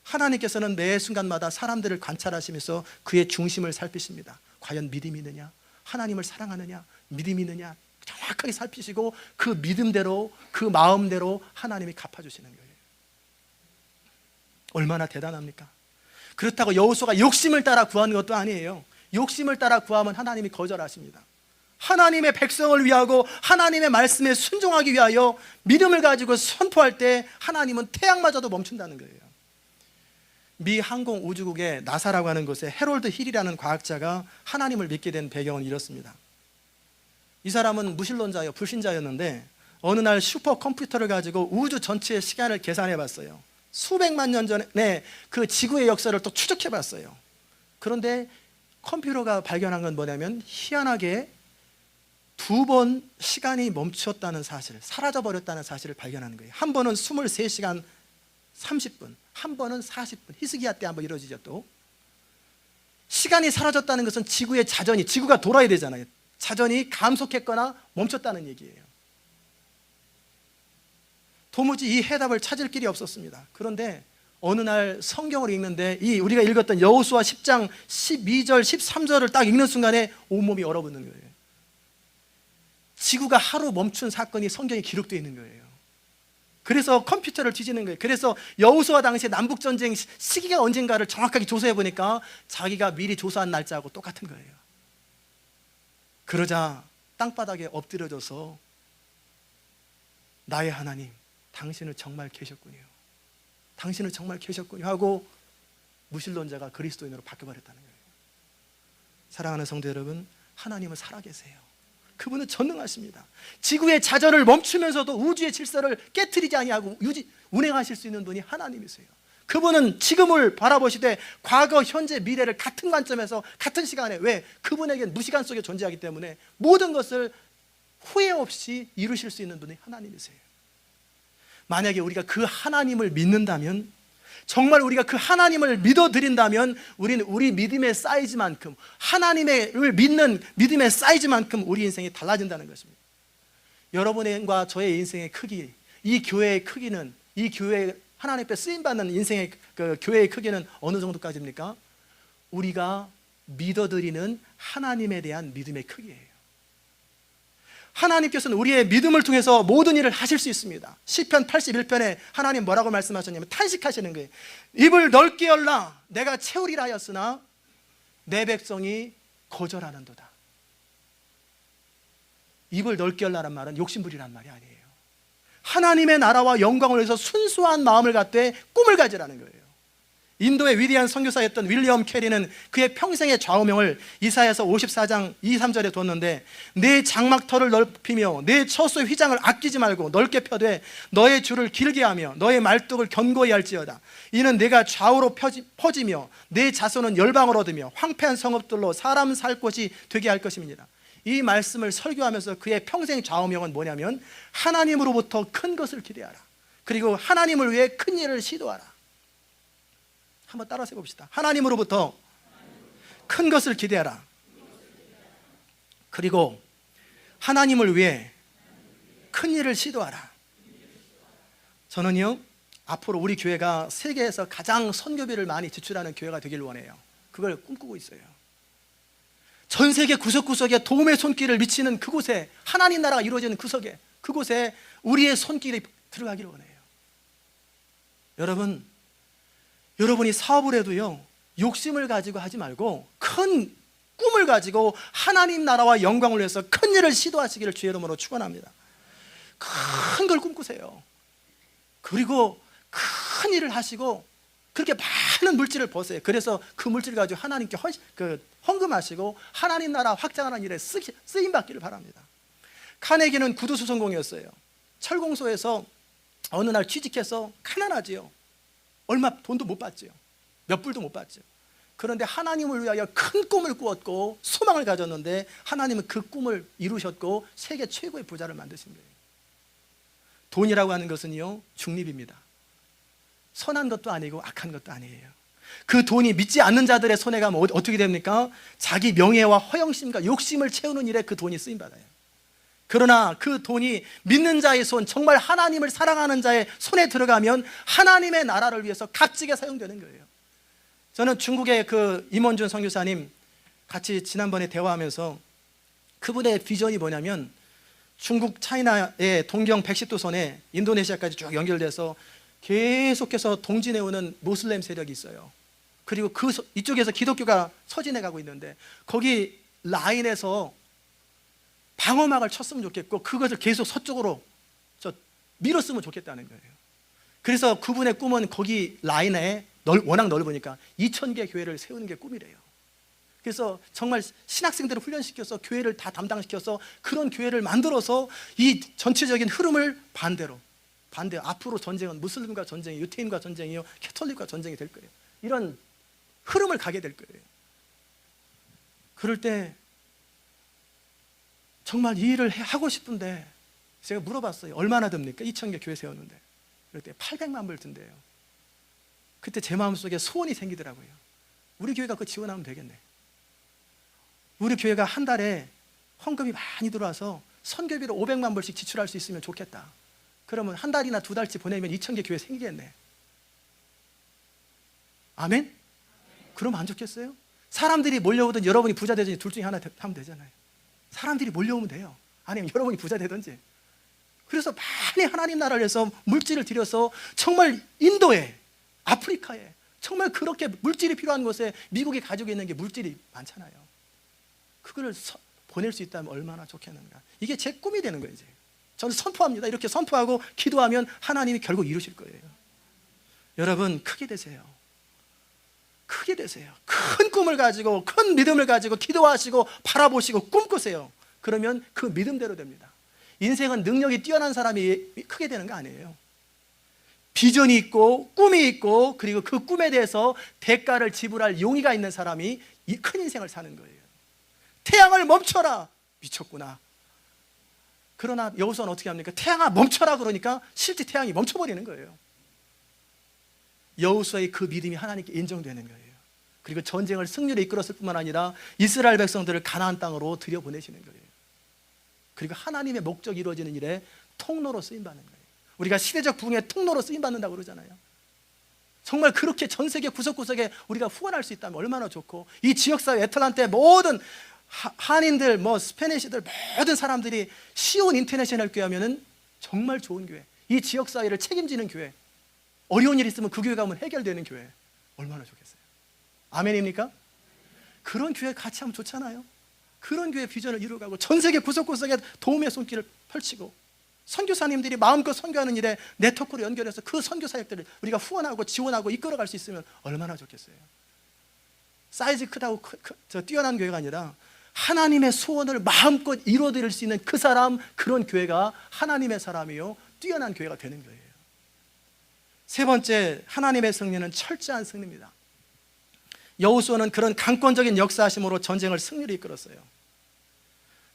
S1: 하나님께서는 매 순간마다 사람들을 관찰하시면서 그의 중심을 살피십니다. 과연 믿음이 있느냐, 하나님을 사랑하느냐, 믿음이 있느냐 정확하게 살피시고 그 믿음대로, 그 마음대로 하나님이 갚아주시는 거예요. 얼마나 대단합니까? 그렇다고 여호수아가 욕심을 따라 구하는 것도 아니에요. 욕심을 따라 구하면 하나님이 거절하십니다. 하나님의 백성을 위하고 하나님의 말씀에 순종하기 위하여 믿음을 가지고 선포할 때 하나님은 태양마저도 멈춘다는 거예요. 미 항공우주국의 나사라고 하는 곳에 해롤드 힐이라는 과학자가 하나님을 믿게 된 배경은 이렇습니다. 이 사람은 무신론자예요. 불신자였는데 어느 날 슈퍼컴퓨터를 가지고 우주 전체의 시간을 계산해 봤어요. 수백만 년 전에 그 지구의 역사를 또 추적해 봤어요. 그런데 컴퓨터가 발견한 건 뭐냐면 희한하게 2번 시간이 멈췄다는 사실, 사라져버렸다는 사실을 발견하는 거예요. 한 번은 23시간 30분, 한 번은 40분, 히스기야 때 한번 이루어지죠. 또 시간이 사라졌다는 것은 지구의 자전이, 지구가 돌아야 되잖아요. 자전이 감속했거나 멈췄다는 얘기예요. 도무지 이 해답을 찾을 길이 없었습니다. 그런데 어느 날 성경을 읽는데 이 우리가 읽었던 여호수아 10장 12절 13절을 딱 읽는 순간에 온몸이 얼어붙는 거예요. 지구가 하루 멈춘 사건이 성경에 기록되어 있는 거예요. 그래서 컴퓨터를 뒤지는 거예요. 그래서 여호수아 당시에 남북전쟁 시기가 언젠가를 정확하게 조사해 보니까 자기가 미리 조사한 날짜하고 똑같은 거예요. 그러자 땅바닥에 엎드려져서 나의 하나님, 당신은 정말 계셨군요. 당신은 정말 계셨군요 하고 무신론자가 그리스도인으로 바뀌어버렸다는 거예요. 사랑하는 성도 여러분, 하나님은 살아계세요. 그분은 전능하십니다. 지구의 자전을 멈추면서도 우주의 질서를 깨트리지 아니하고 운행하실 수 있는 분이 하나님이세요. 그분은 지금을 바라보시되 과거, 현재, 미래를 같은 관점에서 같은 시간에, 왜? 그분에겐 무시간 속에 존재하기 때문에 모든 것을 후회 없이 이루실 수 있는 분이 하나님이세요. 만약에 우리가 그 하나님을 믿는다면, 정말 우리가 그 하나님을 믿어드린다면 우리는 우리 믿음의 사이즈만큼, 하나님을 믿는 믿음의 사이즈만큼 우리 인생이 달라진다는 것입니다. 여러분과 저의 인생의 크기, 이 교회의 크기는, 이 교회 하나님 앞에 쓰임받는 인생의 그 교회의 크기는 어느 정도까지입니까? 우리가 믿어드리는 하나님에 대한 믿음의 크기예요. 하나님께서는 우리의 믿음을 통해서 모든 일을 하실 수 있습니다. 시편 81편에 하나님 뭐라고 말씀하셨냐면 탄식하시는 거예요. 입을 넓게 열라 내가 채우리라 하였으나 내 백성이 거절하는도다. 입을 넓게 열라란 말은 욕심부리란 말이 아니에요. 하나님의 나라와 영광을 위해서 순수한 마음을 갖되 꿈을 가지라는 거예요. 인도의 위대한 선교사였던 윌리엄 캐리는 그의 평생의 좌우명을 이사야서 54장 2, 3절에 뒀는데, 내 장막터를 넓히며 내 처소의 휘장을 아끼지 말고 넓게 펴되 너의 줄을 길게 하며 너의 말뚝을 견고히 할지어다. 이는 내가 좌우로 퍼지며 내 자손은 열방을 얻으며 황폐한 성읍들로 사람 살 곳이 되게 할 것입니다. 이 말씀을 설교하면서 그의 평생 좌우명은 뭐냐면 하나님으로부터 큰 것을 기대하라, 그리고 하나님을 위해 큰 일을 시도하라. 한번 따라서 해봅시다. 하나님으로부터 큰 것을 기대하라, 그리고 하나님을 위해 큰 일을 시도하라. 저는요, 앞으로 우리 교회가 세계에서 가장 선교비를 많이 지출하는 교회가 되길 원해요. 그걸 꿈꾸고 있어요. 전 세계 구석구석에 도움의 손길을 미치는 그곳에, 하나님 나라가 이루어지는 그곳에 우리의 손길이 들어가기를 원해요. 여러분이 사업을 해도요, 욕심을 가지고 하지 말고 큰 꿈을 가지고 하나님 나라와 영광을 위해서 큰 일을 시도하시기를 주의 이름으로 축원합니다. 큰 걸 꿈꾸세요. 그리고 큰 일을 하시고 그렇게 많은 물질을 버세요. 그래서 그 물질을 가지고 하나님께 헌금하시고 하나님 나라 확장하는 일에 쓰임받기를 바랍니다. 카네기는 구두수선공이었어요. 철공소에서 어느 날 취직해서 가난하지요. 얼마 돈도 못 받죠. 몇 불도 못 받죠. 그런데 하나님을 위하여 큰 꿈을 꾸었고 소망을 가졌는데 하나님은 그 꿈을 이루셨고 세계 최고의 부자를 만드신 거예요. 돈이라고 하는 것은요, 중립입니다. 선한 것도 아니고 악한 것도 아니에요. 그 돈이 믿지 않는 자들의 손에 가면 어떻게 됩니까? 자기 명예와 허영심과 욕심을 채우는 일에 그 돈이 쓰임받아요. 그러나 그 돈이 믿는 자의 손, 정말 하나님을 사랑하는 자의 손에 들어가면 하나님의 나라를 위해서 값지게 사용되는 거예요. 저는 중국의 그 임원준 선교사님 같이 지난번에 대화하면서 그분의 비전이 뭐냐면, 중국 차이나의 동경 110도선에 인도네시아까지 쭉 연결돼서 계속해서 동진해오는 모슬렘 세력이 있어요. 그리고 이쪽에서 기독교가 서진해 가고 있는데 거기 라인에서 방어막을 쳤으면 좋겠고 그것을 계속 서쪽으로 밀었으면 좋겠다는 거예요. 그래서 그분의 꿈은 거기 라인에 워낙 넓으니까 2000개 교회를 세우는 게 꿈이래요. 그래서 정말 신학생들을 훈련시켜서 교회를 다 담당시켜서 그런 교회를 만들어서 이 전체적인 흐름을 반대로 앞으로 전쟁은 무슬림과 전쟁이, 유태인과 전쟁이요, 캐톨릭과 전쟁이 될 거예요. 이런 흐름을 가게 될 거예요. 그럴 때 정말 이 일을 하고 싶은데 제가 물어봤어요. 얼마나 듭니까? 2000개 교회 세웠는데. 그럴 때 800만 불 든대요. 그때 제 마음속에 소원이 생기더라고요. 우리 교회가 그거 지원하면 되겠네. 우리 교회가 한 달에 헌금이 많이 들어와서 선교비로 500만 불씩 지출할 수 있으면 좋겠다. 그러면 한 달이나 두 달치 보내면 2000개 교회 생기겠네. 아멘? 그러면 안 좋겠어요? 사람들이 몰려오든 여러분이 부자 되든지 둘 중에 하나 하면 되잖아요. 사람들이 몰려오면 돼요. 아니면 여러분이 부자 되든지. 그래서 많이 하나님 나라를 위해서 물질을 들여서 정말 인도에, 아프리카에 정말 그렇게 물질이 필요한 곳에 미국이 가지고 있는 게 물질이 많잖아요. 그거를 보낼 수 있다면 얼마나 좋겠는가. 이게 제 꿈이 되는 거예요. 이제 저는 선포합니다. 이렇게 선포하고 기도하면 하나님이 결국 이루실 거예요. 여러분, 크게 되세요. 크게 되세요. 큰 꿈을 가지고, 큰 믿음을 가지고 기도하시고 바라보시고 꿈꾸세요. 그러면 그 믿음대로 됩니다. 인생은 능력이 뛰어난 사람이 크게 되는 거 아니에요. 비전이 있고 꿈이 있고, 그리고 그 꿈에 대해서 대가를 지불할 용의가 있는 사람이 이 큰 인생을 사는 거예요. 태양을 멈춰라. 미쳤구나. 그러나 여호수아는 어떻게 합니까? 태양아 멈춰라 그러니까 실제 태양이 멈춰버리는 거예요. 여호수아의 그 믿음이 하나님께 인정되는 거예요. 그리고 전쟁을 승리로 이끌었을 뿐만 아니라 이스라엘 백성들을 가나안 땅으로 들여보내시는 거예요. 그리고 하나님의 목적이 이루어지는 일에 통로로 쓰임받는 거예요. 우리가 시대적 부흥의 통로로 쓰임받는다고 그러잖아요. 정말 그렇게 전 세계 구석구석에 우리가 후원할 수 있다면 얼마나 좋고, 이 지역사회 애틀란타의 모든 한인들, 스페니시들, 모든 사람들이 시온 인터내셔널 교회 하면은 정말 좋은 교회, 이 지역사회를 책임지는 교회, 어려운 일 있으면 그 교회 가면 해결되는 교회, 얼마나 좋겠어요. 아멘입니까? 그런 교회 같이 하면 좋잖아요. 그런 교회 비전을 이루어가고 전 세계 구석구석에 도움의 손길을 펼치고, 선교사님들이 마음껏 선교하는 일에 네트워크로 연결해서 그 선교 사역들을 우리가 후원하고 지원하고 이끌어갈 수 있으면 얼마나 좋겠어요. 사이즈 크다고 뛰어난 교회가 아니라 하나님의 소원을 마음껏 이루어드릴 수 있는 그 사람, 그런 교회가 하나님의 사람이요 뛰어난 교회가 되는 거예요. 세 번째, 하나님의 승리는 철저한 승리입니다. 여호수아는 그런 강권적인 역사하심으로 전쟁을 승리로 이끌었어요.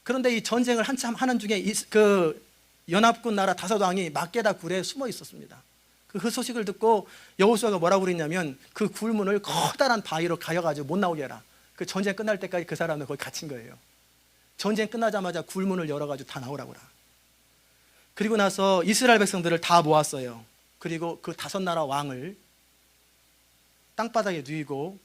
S1: 그런데 이 전쟁을 한참 하는 중에 그 연합군 나라 다섯 왕이 막게다 굴에 숨어 있었습니다. 그 소식을 듣고 여호수아가 뭐라고 그랬냐면, 그 굴문을 커다란 바위로 가여가지고 못 나오게 해라. 그 전쟁 끝날 때까지 그 사람은 거기 갇힌 거예요. 전쟁 끝나자마자 굴문을 열어가지고 다 나오라고 하라. 그리고 나서 이스라엘 백성들을 다 모았어요. 그리고 그 다섯 나라 왕을 땅바닥에 누이고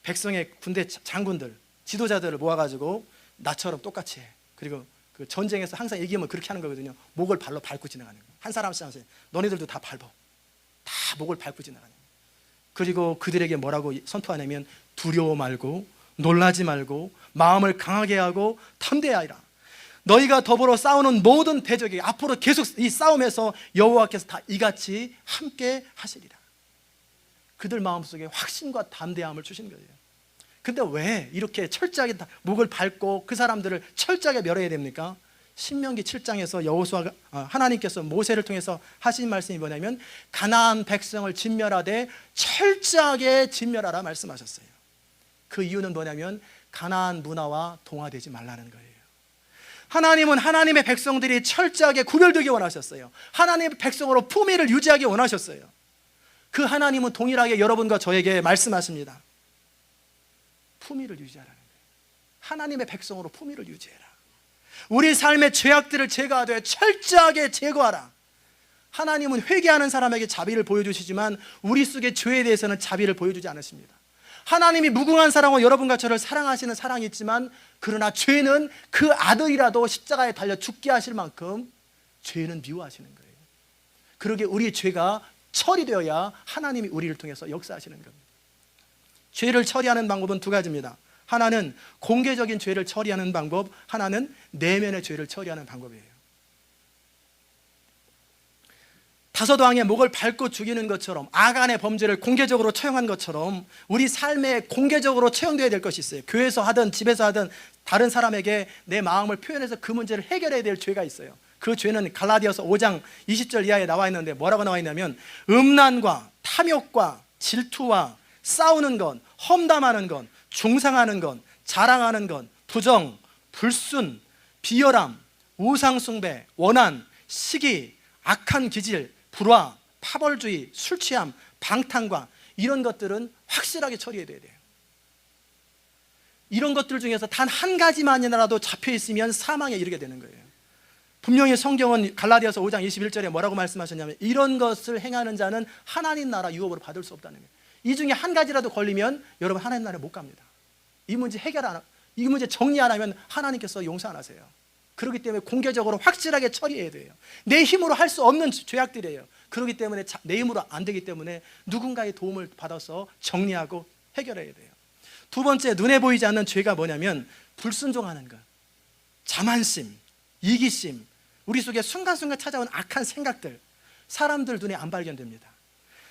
S1: 백성의 군대 장군들, 지도자들을 모아가지고 나처럼 똑같이 해. 그리고 그 전쟁에서 항상 이기면 그렇게 하는 거거든요. 목을 발로 밟고 지나가는 거예요. 한 사람씩 하면서 너네들도 다 밟아. 다 목을 밟고 지나가는 거예요. 그리고 그들에게 뭐라고 선포하냐면, 두려워 말고 놀라지 말고 마음을 강하게 하고 담대하리라. 너희가 더불어 싸우는 모든 대적이 앞으로 계속 이 싸움에서 여호와께서 다 이같이 함께 하시리라. 그들 마음속에 확신과 담대함을 주신 거예요. 근데 왜 이렇게 철저하게 목을 밟고 그 사람들을 철저하게 멸해야 됩니까? 신명기 7장에서 여호수아가 하나님께서 모세를 통해서 하신 말씀이 뭐냐면, 가나안 백성을 진멸하되 철저하게 진멸하라 말씀하셨어요. 그 이유는 뭐냐면 가나안 문화와 동화되지 말라는 거예요. 하나님은 하나님의 백성들이 철저하게 구별되기 원하셨어요. 하나님의 백성으로 품위를 유지하기 원하셨어요. 그 하나님은 동일하게 여러분과 저에게 말씀하십니다. 품위를 유지하라는 거예요. 하나님의 백성으로 품위를 유지해라. 우리 삶의 죄악들을 제거하되 철저하게 제거하라. 하나님은 회개하는 사람에게 자비를 보여주시지만 우리 속의 죄에 대해서는 자비를 보여주지 않으십니다. 하나님이 무궁한 사랑으로 여러분과 저를 사랑하시는 사랑이 있지만, 그러나 죄는 그 아들이라도 십자가에 달려 죽게 하실 만큼 죄는 미워하시는 거예요. 그러기에 우리 죄가 처리되어야 하나님이 우리를 통해서 역사하시는 겁니다. 죄를 처리하는 방법은 두 가지입니다. 하나는 공개적인 죄를 처리하는 방법, 하나는 내면의 죄를 처리하는 방법이에요. 다섯 왕의 목을 밟고 죽이는 것처럼, 아간의 범죄를 공개적으로 처형한 것처럼 우리 삶에 공개적으로 처형되어야 될 것이 있어요. 교회에서 하든 집에서 하든 다른 사람에게 내 마음을 표현해서 그 문제를 해결해야 될 죄가 있어요. 그 죄는 갈라디아서 5장 20절 이하에 나와 있는데 뭐라고 나와 있냐면, 음란과 탐욕과 질투와 싸우는 건, 험담하는 건, 중상하는 건, 자랑하는 건, 부정, 불순, 비열함, 우상숭배, 원한, 시기, 악한 기질, 불화, 파벌주의, 술취함, 방탕과, 이런 것들은 확실하게 처리해야 돼요. 이런 것들 중에서 단 한 가지만이라도 잡혀 있으면 사망에 이르게 되는 거예요. 분명히 성경은 갈라디아서 5장 21절에 뭐라고 말씀하셨냐면, 이런 것을 행하는 자는 하나님 나라 유업으로 받을 수 없다는 거예요. 이 중에 한 가지라도 걸리면 여러분 하나님 나라에 못 갑니다. 이 문제 이 문제 정리 안 하면 하나님께서 용서 안 하세요. 그렇기 때문에 공개적으로 확실하게 처리해야 돼요. 내 힘으로 할 수 없는 죄악들이에요. 그렇기 때문에 내 힘으로 안 되기 때문에 누군가의 도움을 받아서 정리하고 해결해야 돼요. 두 번째, 눈에 보이지 않는 죄가 뭐냐면 불순종하는 것, 자만심, 이기심, 우리 속에 순간순간 찾아온 악한 생각들, 사람들 눈에 안 발견됩니다.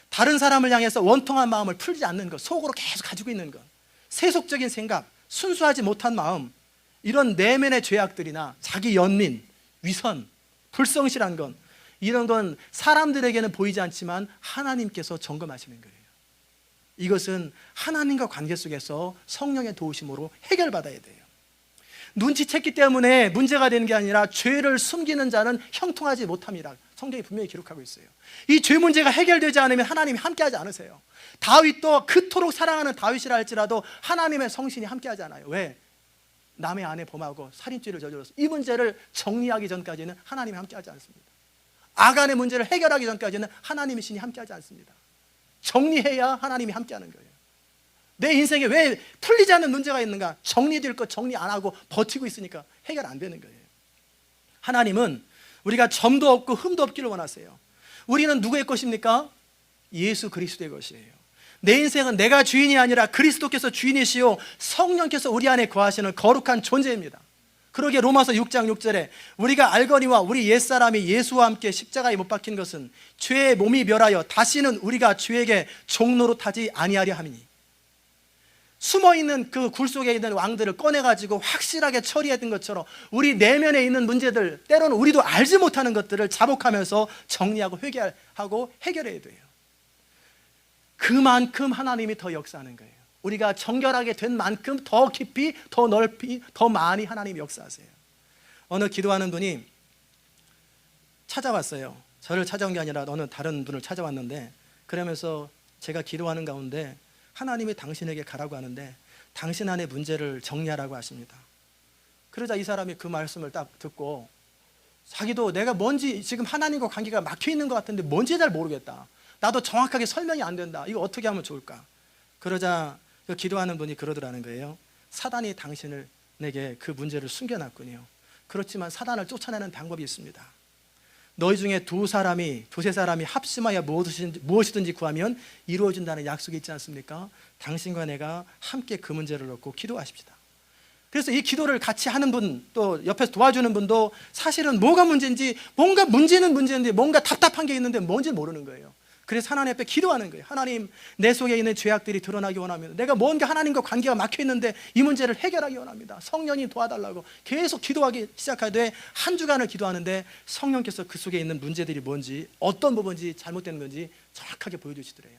S1: 다른 사람을 향해서 원통한 마음을 풀지 않는 것, 속으로 계속 가지고 있는 것, 세속적인 생각, 순수하지 못한 마음, 이런 내면의 죄악들이나 자기 연민, 위선, 불성실한 건, 이런 건 사람들에게는 보이지 않지만 하나님께서 점검하시는 거예요. 이것은 하나님과 관계 속에서 성령의 도우심으로 해결받아야 돼요. 눈치챘기 때문에 문제가 되는 게 아니라 죄를 숨기는 자는 형통하지 못함이라 성경이 분명히 기록하고 있어요. 이 죄 문제가 해결되지 않으면 하나님이 함께하지 않으세요. 다윗도 그토록 사랑하는 다윗이라 할지라도 하나님의 성신이 함께하지 않아요. 왜? 남의 아내 범하고 살인죄를 저질러서 이 문제를 정리하기 전까지는 하나님이 함께하지 않습니다. 아간의 문제를 해결하기 전까지는 하나님의 신이 함께하지 않습니다. 정리해야 하나님이 함께하는 거예요. 내 인생에 왜 풀리지 않는 문제가 있는가? 정리될 것 정리 안 하고 버티고 있으니까 해결 안 되는 거예요. 하나님은 우리가 점도 없고 흠도 없기를 원하세요. 우리는 누구의 것입니까? 예수 그리스도의 것이에요. 내 인생은 내가 주인이 아니라 그리스도께서 주인이시요 성령께서 우리 안에 거하시는 거룩한 존재입니다. 그러기에 로마서 6장 6절에 우리가 알거니와 우리 옛사람이 예수와 함께 십자가에 못 박힌 것은 죄의 몸이 멸하여 다시는 우리가 죄에게 종노로 타지 아니하려 함이니, 숨어있는 그 굴 속에 있는 왕들을 꺼내가지고 확실하게 처리했던 것처럼 우리 내면에 있는 문제들, 때로는 우리도 알지 못하는 것들을 자복하면서 정리하고 회개하고 해결해야 돼요. 그만큼 하나님이 더 역사하는 거예요. 우리가 정결하게 된 만큼 더 깊이, 더 넓이, 더 많이 하나님이 역사하세요. 어느 기도하는 분이 찾아왔어요. 저를 찾아온 게 아니라 어느 다른 분을 찾아왔는데, 그러면서 제가 기도하는 가운데 하나님이 당신에게 가라고 하는데 당신 안의 문제를 정리하라고 하십니다. 그러자 이 사람이 그 말씀을 딱 듣고 자기도 내가 뭔지 지금 하나님과 관계가 막혀 있는 것 같은데 뭔지 잘 모르겠다. 나도 정확하게 설명이 안 된다. 이거 어떻게 하면 좋을까? 그러자 그 기도하는 분이 그러더라는 거예요. 사단이 당신에게 그 문제를 숨겨놨군요. 그렇지만 사단을 쫓아내는 방법이 있습니다. 너희 중에 두세 사람이 합심하여 무엇이든지 구하면 이루어진다는 약속이 있지 않습니까? 당신과 내가 함께 그 문제를 놓고 기도하십시다. 그래서 이 기도를 같이 하는 분, 또 옆에서 도와주는 분도 사실은 뭐가 문제인지, 뭔가 문제는 문제인데 뭔가 답답한 게 있는데 뭔지 모르는 거예요. 그래서 하나님 앞에 기도하는 거예요. 하나님, 내 속에 있는 죄악들이 드러나기 원합니다. 내가 뭔가 하나님과 관계가 막혀 있는데 이 문제를 해결하기 원합니다. 성령님 도와달라고 계속 기도하기 시작하되 한 주간을 기도하는데 성령께서 그 속에 있는 문제들이 뭔지, 어떤 부분인지 잘못된 건지 정확하게 보여주시더래요.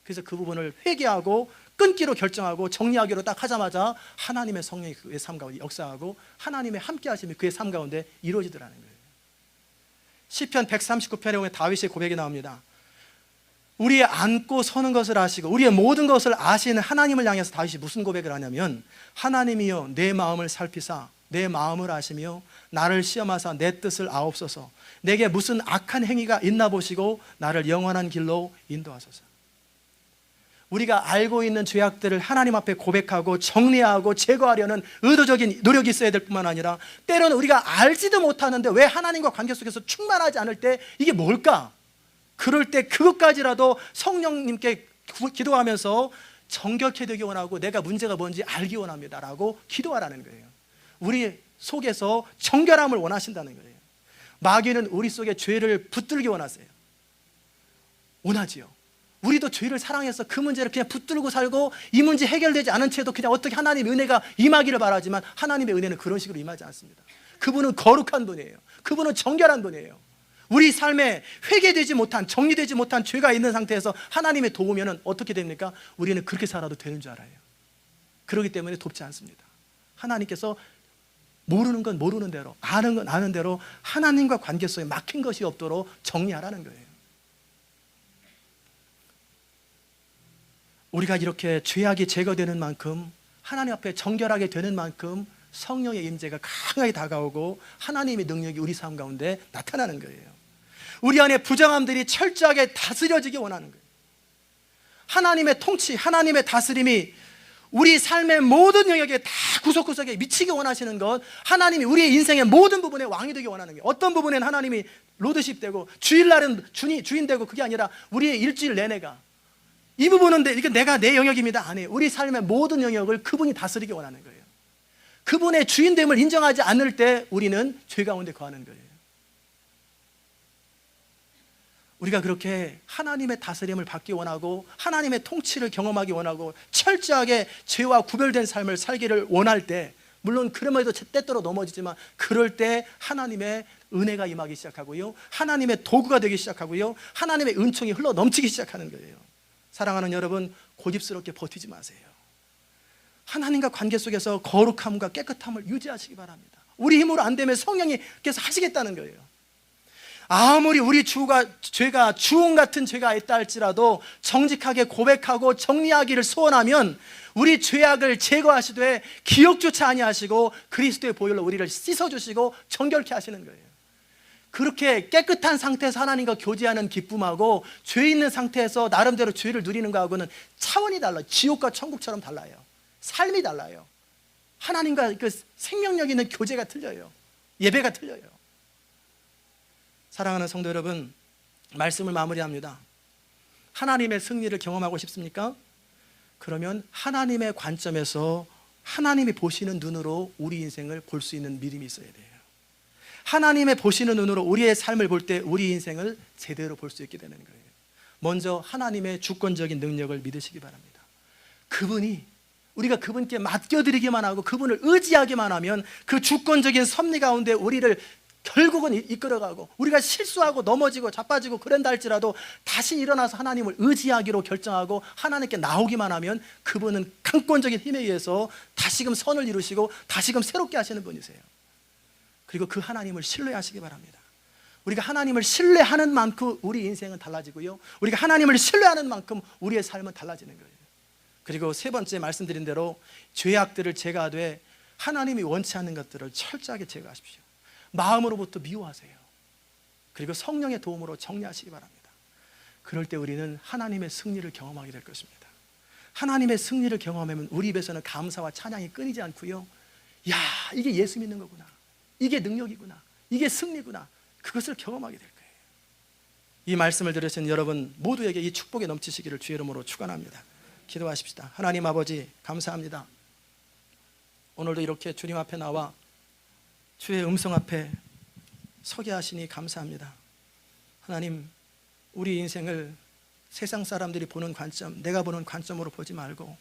S1: 그래서 그 부분을 회개하고 끊기로 결정하고 정리하기로 딱 하자마자 하나님의 성령이 그의 삶 가운데 역사하고 하나님의 함께 하심이 그의 삶 가운데 이루어지더라는 거예요. 시편 139편에 보면 다윗의 고백이 나옵니다. 우리의 앉고 서는 것을 아시고 우리의 모든 것을 아시는 하나님을 향해서 다윗이 무슨 고백을 하냐면, 하나님이여 내 마음을 살피사 내 마음을 아시며 나를 시험하사 내 뜻을 아옵소서. 내게 무슨 악한 행위가 있나 보시고 나를 영원한 길로 인도하소서. 우리가 알고 있는 죄악들을 하나님 앞에 고백하고 정리하고 제거하려는 의도적인 노력이 있어야 될 뿐만 아니라, 때로는 우리가 알지도 못하는데 왜 하나님과 관계 속에서 충만하지 않을 때 이게 뭘까? 그럴 때 그것까지라도 성령님께 기도하면서 정결케 되기 원하고 내가 문제가 뭔지 알기 원합니다 라고 기도하라는 거예요. 우리 속에서 정결함을 원하신다는 거예요. 마귀는 우리 속에 죄를 붙들기 원하세요. 원하지요. 우리도 죄를 사랑해서 그 문제를 그냥 붙들고 살고 이 문제 해결되지 않은 채도 그냥 어떻게 하나님의 은혜가 임하기를 바라지만, 하나님의 은혜는 그런 식으로 임하지 않습니다. 그분은 거룩한 분이에요. 그분은 정결한 분이에요. 우리 삶에 회개되지 못한, 정리되지 못한 죄가 있는 상태에서 하나님의 도우면 어떻게 됩니까? 우리는 그렇게 살아도 되는 줄 알아요. 그렇기 때문에 돕지 않습니다. 하나님께서 모르는 건 모르는 대로, 아는 건 아는 대로 하나님과 관계 속에 막힌 것이 없도록 정리하라는 거예요. 우리가 이렇게 죄악이 제거되는 만큼, 하나님 앞에 정결하게 되는 만큼 성령의 임재가 강하게 다가오고 하나님의 능력이 우리 삶 가운데 나타나는 거예요. 우리 안에 부정함들이 철저하게 다스려지기 원하는 거예요. 하나님의 통치, 하나님의 다스림이 우리 삶의 모든 영역에 다 구석구석에 미치기 원하시는 것, 하나님이 우리의 인생의 모든 부분에 왕이 되기 원하는 거예요. 어떤 부분에는 하나님이 로드십 되고 주일날은 주인 되고, 그게 아니라 우리의 일주일 내내가 이 부분은 이게 내가 내 영역입니다 아니에요. 우리 삶의 모든 영역을 그분이 다스리기 원하는 거예요. 그분의 주인됨을 인정하지 않을 때 우리는 죄 가운데 거하는 거예요. 우리가 그렇게 하나님의 다스림을 받기 원하고 하나님의 통치를 경험하기 원하고 철저하게 죄와 구별된 삶을 살기를 원할 때, 물론 그럼에도 때때로 넘어지지만 그럴 때 하나님의 은혜가 임하기 시작하고요, 하나님의 도구가 되기 시작하고요, 하나님의 은총이 흘러 넘치기 시작하는 거예요. 사랑하는 여러분, 고집스럽게 버티지 마세요. 하나님과 관계 속에서 거룩함과 깨끗함을 유지하시기 바랍니다. 우리 힘으로 안 되면 성령이 계속 하시겠다는 거예요. 아무리 우리 죄가 주홍 같은 죄가 있다 할지라도 정직하게 고백하고 정리하기를 소원하면 우리 죄악을 제거하시되 기억조차 아니하시고 그리스도의 보혈로 우리를 씻어주시고 정결케 하시는 거예요. 그렇게 깨끗한 상태에서 하나님과 교제하는 기쁨하고 죄 있는 상태에서 나름대로 죄를 누리는 거하고는 차원이 달라요. 지옥과 천국처럼 달라요. 삶이 달라요. 하나님과 그 생명력 있는 교제가 틀려요. 예배가 틀려요. 사랑하는 성도 여러분, 말씀을 마무리합니다. 하나님의 승리를 경험하고 싶습니까? 그러면 하나님의 관점에서 하나님이 보시는 눈으로 우리 인생을 볼 수 있는 믿음이 있어야 돼요. 하나님의 보시는 눈으로 우리의 삶을 볼 때 우리 인생을 제대로 볼 수 있게 되는 거예요. 먼저 하나님의 주권적인 능력을 믿으시기 바랍니다. 그분이, 우리가 그분께 맡겨드리기만 하고 그분을 의지하기만 하면 그 주권적인 섭리 가운데 우리를 결국은 이끌어가고, 우리가 실수하고 넘어지고 자빠지고 그런다 할지라도 다시 일어나서 하나님을 의지하기로 결정하고 하나님께 나오기만 하면 그분은 강권적인 힘에 의해서 다시금 선을 이루시고 다시금 새롭게 하시는 분이세요. 그리고 그 하나님을 신뢰하시기 바랍니다. 우리가 하나님을 신뢰하는 만큼 우리 인생은 달라지고요, 우리가 하나님을 신뢰하는 만큼 우리의 삶은 달라지는 거예요. 그리고 세 번째 말씀드린 대로 죄악들을 제거하되 하나님이 원치 않는 것들을 철저하게 제거하십시오. 마음으로부터 미워하세요. 그리고 성령의 도움으로 정리하시기 바랍니다. 그럴 때 우리는 하나님의 승리를 경험하게 될 것입니다. 하나님의 승리를 경험하면 우리 입에서는 감사와 찬양이 끊이지 않고요, 야, 이게 예수 믿는 거구나, 이게 능력이구나, 이게 승리구나, 그것을 경험하게 될 거예요. 이 말씀을 들으신 여러분 모두에게 이 축복이 넘치시기를 주의 이름으로 축원합니다. 기도하십시다. 하나님 아버지, 감사합니다. 오늘도 이렇게 주님 앞에 나와 주의 음성 앞에 서게 하시니 감사합니다. 하나님, 우리 인생을 세상 사람들이 보는 관점, 내가 보는 관점으로 보지 말고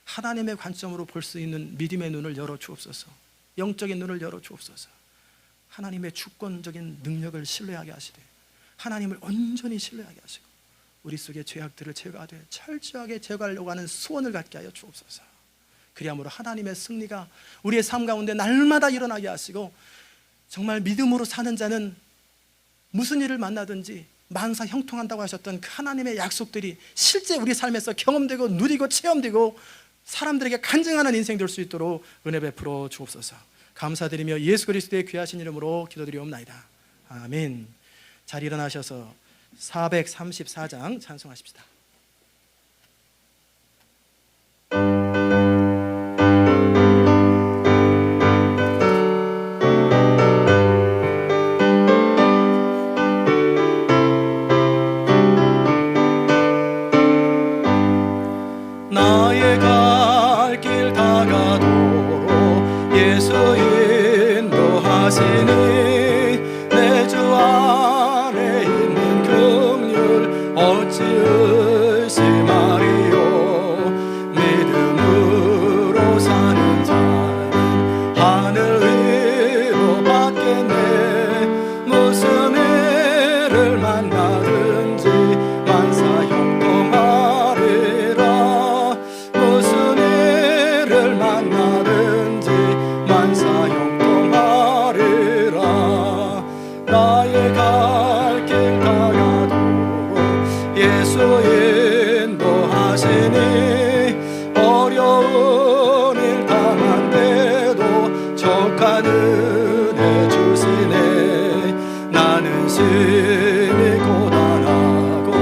S1: 하나님의 관점으로 볼 수 있는 믿음의 눈을 열어 주옵소서. 영적인 눈을 열어 주옵소서. 하나님의 주권적인 능력을 신뢰하게 하시되 하나님을 온전히 신뢰하게 하시고 우리 속의 죄악들을 제거하되 철저하게 제거하려고 하는 소원을 갖게 하여 주옵소서. 그리함으로 하나님의 승리가 우리의 삶 가운데 날마다 일어나게 하시고, 정말 믿음으로 사는 자는 무슨 일을 만나든지 만사 형통한다고 하셨던 그 하나님의 약속들이 실제 우리 삶에서 경험되고 누리고 체험되고 사람들에게 간증하는 인생 될 수 있도록 은혜 베풀어 주옵소서. 감사드리며 예수 그리스도의 귀하신 이름으로 기도드리옵나이다. 아멘. 잘 일어나셔서 434장 찬송하십시다.
S2: 나의 갈 길 다가도록 예수 인도하시니 내 주 안에 있는 긍휼 어찌 의심하리요. 믿음으로 사는 자는 하늘 위로 받겠네. 무슨 일을 만나든지 만사 형통하리라. 무슨 일을 만나든지 만사 형통하리라. 나의 갈 길 다가도록 예수 인도하시니 어려운 일 당한데도 족한 은혜 주시네. 나는 심히 고단하고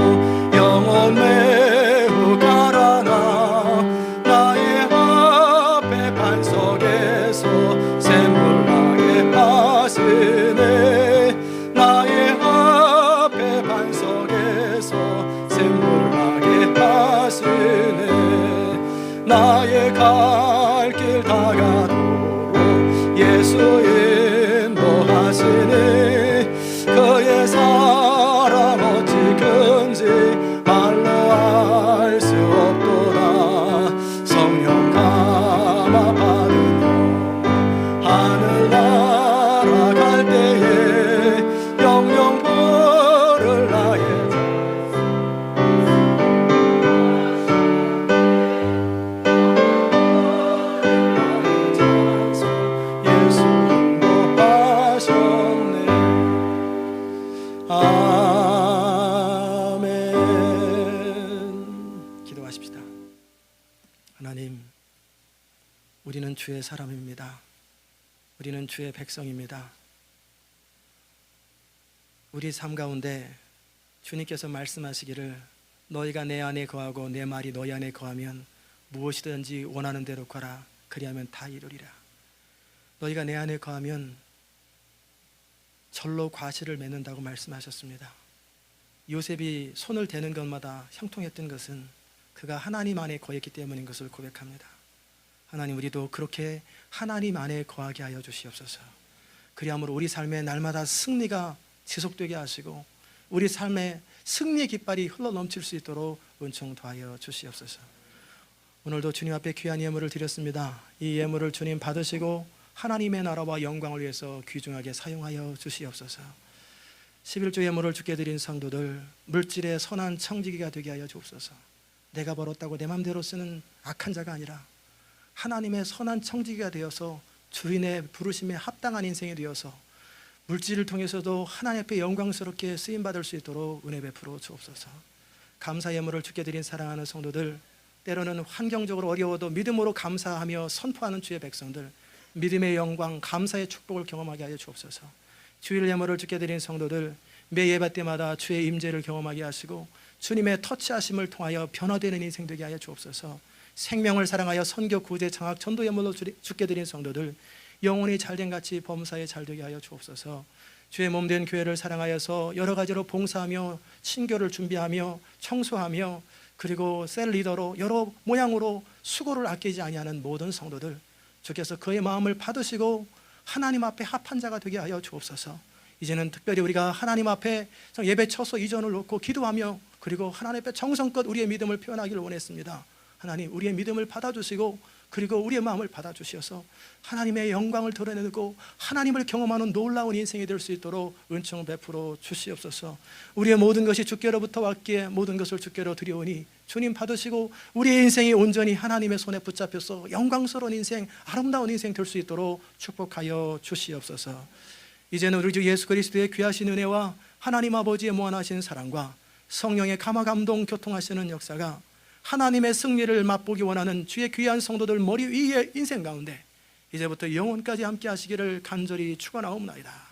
S2: 영혼 매우 가라나 나의 앞에 반석에서 샘물나게 하시네. 나의 앞에 반석에서 샘물나게 하시네. 나의 갈 길 다가도록 예수 인도하시니 그의 사랑 어찌 그
S1: 주의 사람입니다. 우리는 주의 백성입니다. 우리 삶 가운데 주님께서 말씀하시기를 너희가 내 안에 거하고 내 말이 너희 안에 거하면 무엇이든지 원하는 대로 구하라. 그리하면 다 이루리라. 너희가 내 안에 거하면 절로 과실을 맺는다고 말씀하셨습니다. 요셉이 손을 대는 것마다 형통했던 것은 그가 하나님 안에 거했기 때문인 것을 고백합니다. 하나님, 우리도 그렇게 하나님 안에 거하게 하여 주시옵소서. 그리함으로 우리 삶에 날마다 승리가 지속되게 하시고 우리 삶에 승리의 깃발이 흘러넘칠 수 있도록 은총 더하여 주시옵소서. 오늘도 주님 앞에 귀한 예물을 드렸습니다. 이 예물을 주님 받으시고 하나님의 나라와 영광을 위해서 귀중하게 사용하여 주시옵소서. 11조 예물을 주께 드린 성도들, 물질의 선한 청지기가 되게 하여 주옵소서. 내가 벌었다고 내 맘대로 쓰는 악한 자가 아니라 하나님의 선한 청지기가 되어서 주인의 부르심에 합당한 인생이 되어서 물질을 통해서도 하나님 앞에 영광스럽게 쓰임받을 수 있도록 은혜 베풀어 주옵소서. 감사 예물을 주께 드린 사랑하는 성도들, 때로는 환경적으로 어려워도 믿음으로 감사하며 선포하는 주의 백성들, 믿음의 영광, 감사의 축복을 경험하게 하여 주옵소서. 주일 예물을 주께 드린 성도들, 매 예배 때마다 주의 임재를 경험하게 하시고 주님의 터치하심을 통하여 변화되는 인생 되게 하여 주옵소서. 생명을 사랑하여 선교, 구제, 장학, 전도 예물로 주께 드린 성도들, 영혼이 잘된 같이 범사에 잘되게 하여 주옵소서. 주의 몸된 교회를 사랑하여서 여러 가지로 봉사하며 신교를 준비하며 청소하며 그리고 셀 리더로 여러 모양으로 수고를 아끼지 아니하는 모든 성도들, 주께서 그의 마음을 받으시고 하나님 앞에 합한 자가 되게 하여 주옵소서. 이제는 특별히 우리가 하나님 앞에 예배 처소 이전을 놓고 기도하며 그리고 하나님 앞에 정성껏 우리의 믿음을 표현하기를 원했습니다. 하나님, 우리의 믿음을 받아주시고 그리고 우리의 마음을 받아주셔서 하나님의 영광을 드러내고 하나님을 경험하는 놀라운 인생이 될 수 있도록 은총 베풀어 주시옵소서. 우리의 모든 것이 주께로부터 왔기에 모든 것을 주께로 드려오니 주님 받으시고 우리의 인생이 온전히 하나님의 손에 붙잡혀서 영광스러운 인생, 아름다운 인생 될 수 있도록 축복하여 주시옵소서. 이제는 우리 주 예수 그리스도의 귀하신 은혜와 하나님 아버지의 무한하신 사랑과 성령의 감화 감동 교통하시는 역사가 하나님의 승리를 맛보기 원하는 주의 귀한 성도들 머리 위의 인생 가운데 이제부터 영원까지 함께 하시기를 간절히 축원하옵나이다.